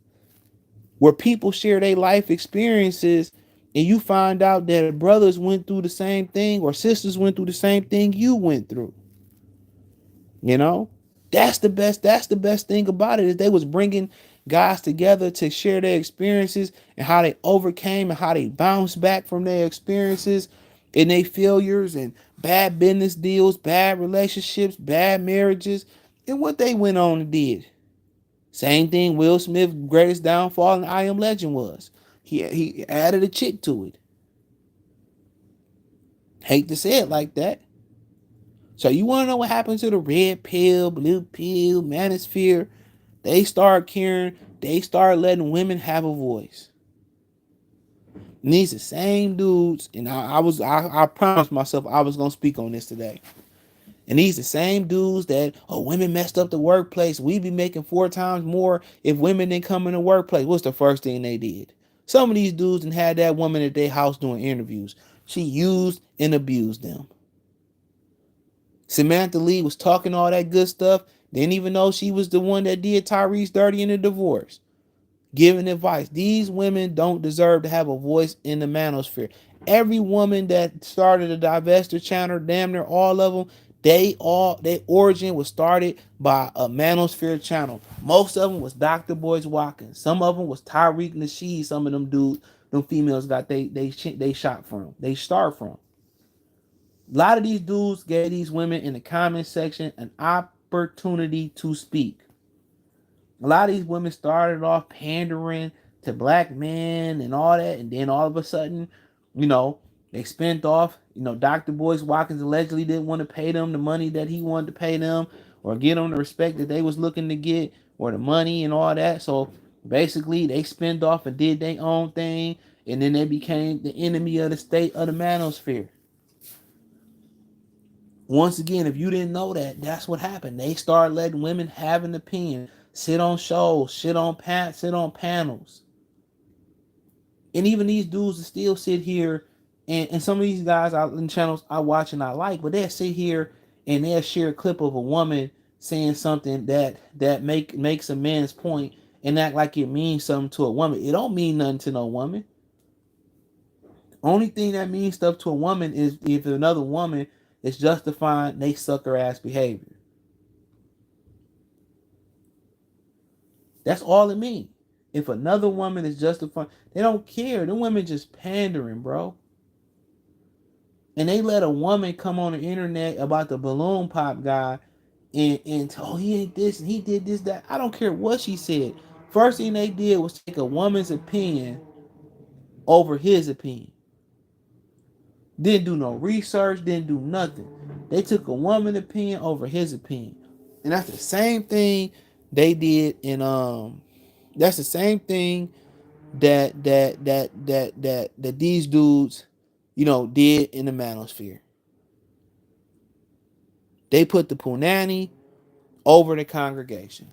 A: Where people share their life experiences and you find out that brothers went through the same thing or sisters went through the same thing you went through. You know, that's the best thing about it, is they was bringing guys together to share their experiences and how they overcame and how they bounced back from their experiences and their failures and bad business deals, bad relationships, bad marriages, and what they went on and did. Same thing Will Smith's greatest downfall in I Am Legend was. He added a chick to it. Hate to say it like that. So you want to know what happened to the red pill, blue pill, manosphere? They start caring. They start letting women have a voice. And these the same dudes, and I promised myself I was gonna speak on this today. And these the same dudes that, oh, women messed up the workplace. We be making 4 times more if women didn't come in the workplace. What's the first thing they did? Some of these dudes and had that woman at their house doing interviews. She used and abused them. Samantha Lee was talking all that good stuff. Didn't even know she was the one that did Tyrese dirty in the divorce. Giving advice. These women don't deserve to have a voice in the manosphere. Every woman that started a divester channel, damn near all of them, their origin was started by a manosphere channel. Most of them was Dr. Boys walking. Some of them was Tyreek Nasheed. Some of them dudes, them females got they shot from. They start from. A lot of these dudes gave these women in the comment section an opportunity to speak. A lot of these women started off pandering to black men and all that, and then all of a sudden, they spent off. Dr. Boyce Watkins allegedly didn't want to pay them the money that he wanted to pay them, or get them the respect that they was looking to get, or the money and all that. So basically, they spent off and did their own thing, and then they became the enemy of the state of the manosphere. Once again, if you didn't know that, that's what happened. They started letting women have an opinion, sit on shows, sit on panels. And even these dudes still sit here, and some of these guys out in channels I watch and I like, but they'll sit here and they'll share a clip of a woman saying something that makes a man's point and act like it means something to a woman. It don't mean nothing to no woman. Only thing that means stuff to a woman is if another woman is justifying they sucker ass behavior. That's all it means. If another woman is justifying, they don't care. The women just pandering, bro. And they let a woman come on the internet about the balloon pop guy and oh, he ain't this and he did this, that. I don't care what she said. First thing they did was take a woman's opinion over his opinion. Didn't do no research, didn't do nothing. They took a woman's opinion over his opinion. And that's the same thing they did in that's the same thing that these dudes, did in the manosphere. They put the punani over the congregation.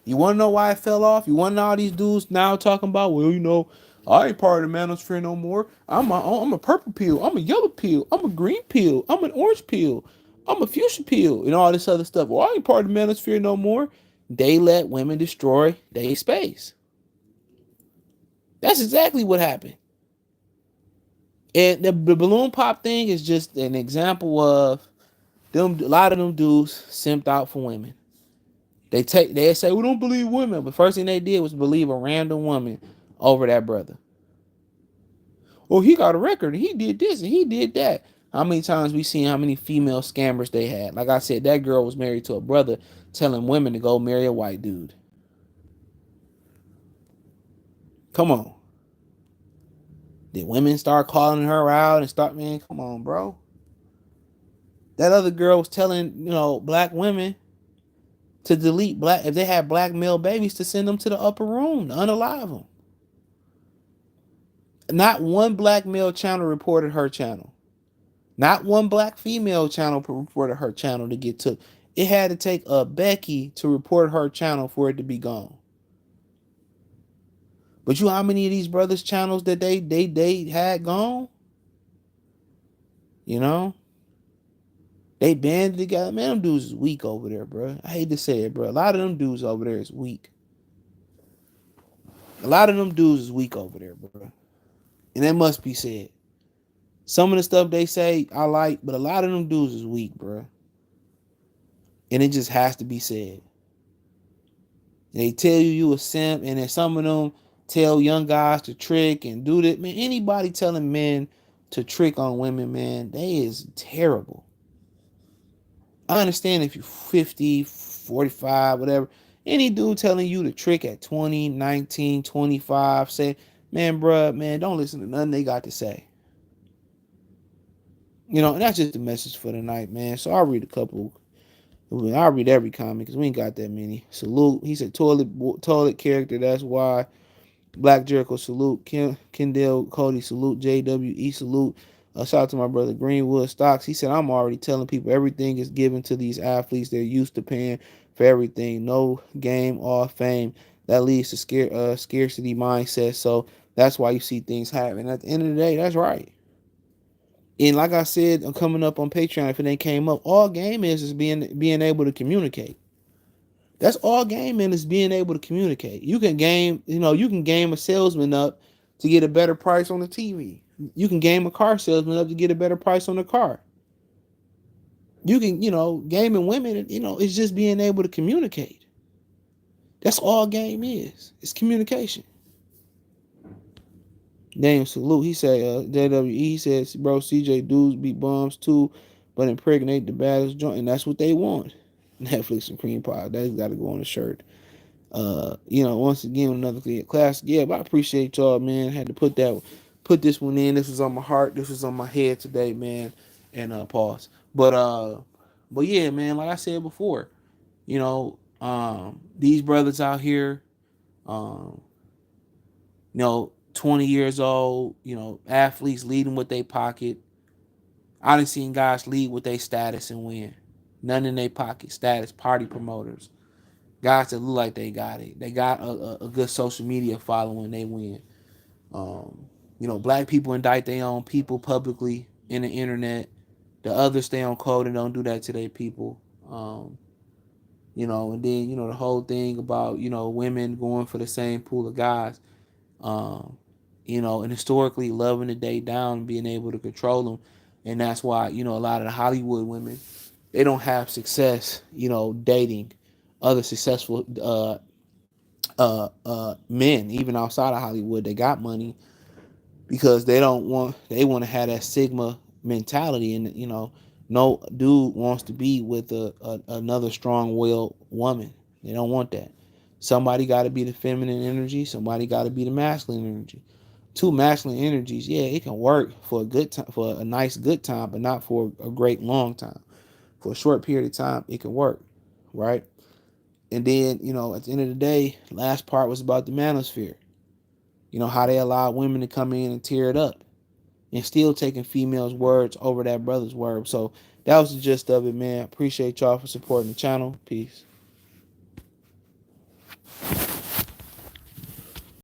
A: You want to know why it fell off? You want to know all these dudes now talking about, well, I ain't part of the manosphere no more. I'm a purple pill. I'm a yellow pill. I'm a green pill. I'm an orange pill. I'm a fuchsia pill and all this other stuff. Well, I ain't part of the manosphere no more. They let women destroy their space. That's exactly what happened. And the balloon pop thing is just an example of them. A lot of them dudes simped out for women. They say we don't believe women, but first thing they did was believe a random woman over that brother. Well, he got a record and he did this and he did that. How many times we seen how many female scammers they had? Like I said, that girl was married to a brother telling women to go marry a white dude. Come on. Did women start calling her out and start, man, come on, bro. That other girl was telling, black women to delete if they had black male babies, to send them to the upper room, to unalive them. Not one black male channel reported her channel. Not one black female channel reported her channel to get took. It had to take a Becky to report her channel for it to be gone. But you know how many of these brothers' channels that they had gone? They banded together. Man, them dudes is weak over there, bro. I hate to say it, bro. A lot of them dudes over there is weak. A lot of them dudes is weak over there, bro. And that must be said. Some of the stuff they say I like, but a lot of them dudes is weak, bro. And it just has to be said. And they tell you a simp, and then some of them tell young guys to trick and do that. Man, anybody telling men to trick on women, man, they is terrible. I understand if you're 50, 45, whatever. Any dude telling you to trick at 20, 19, 25, say, man, bruh, man, don't listen to nothing they got to say. And that's just the message for tonight, man. So I'll read a couple. I'll read every comment because we ain't got that many. Salute. He said toilet character. That's why. Black Jericho salute. Kendall Cody salute. JWE salute. Shout out to my brother Greenwood Stocks. He said, I'm already telling people everything is given to these athletes. They're used to paying for everything. No game or fame. That leads to scarcity mindset. So that's why you see things happen. At the end of the day, that's right. And like I said, I'm coming up on Patreon. If it ain't came up, all game is being able to communicate. That's all gaming is being able to communicate. You can game a salesman up to get a better price on the TV. You can game a car salesman up to get a better price on the car. You can, gaming women, it's just being able to communicate. That's all game is. It's communication. Daniel salute. He said, JWE, he said, bro, CJ dudes beat bums too, but impregnate the baddest joint, and that's what they want. Netflix and cream pie. That's got to go on the shirt. Once again, another class. Yeah, but I appreciate y'all, man. Had to put this one in. This was on my heart. This was on my head today, man. And pause. But yeah, man. Like I said before, these brothers out here, 20 years old, athletes leading with their pocket.
B: I done seen guys lead with their status and win. None in their pocket. Status, party promoters. Guys that look like they got it. They got a good social media following, they win. Black people indict their own people publicly in the internet. The others stay on code and don't do that to their people. And then, the whole thing about, women going for the same pool of guys. Um, and historically loving to date down and being able to control them. And that's why, a lot of the Hollywood women, they don't have success, dating other successful men, even outside of Hollywood. They got money because they want to have that Sigma mentality. And, no dude wants to be with another strong-willed woman. They don't want that. Somebody got to be the feminine energy. Somebody got to be the masculine energy. Two masculine energies, yeah, it can work for a good time, for a nice good time, but not for a great long time. For a short period of time, it can work, right? And then, at the end of the day, last part was about the manosphere. How they allow women to come in and tear it up and still taking females' words over that brother's word. So that was the gist of it, man. Appreciate y'all for supporting the channel. Peace.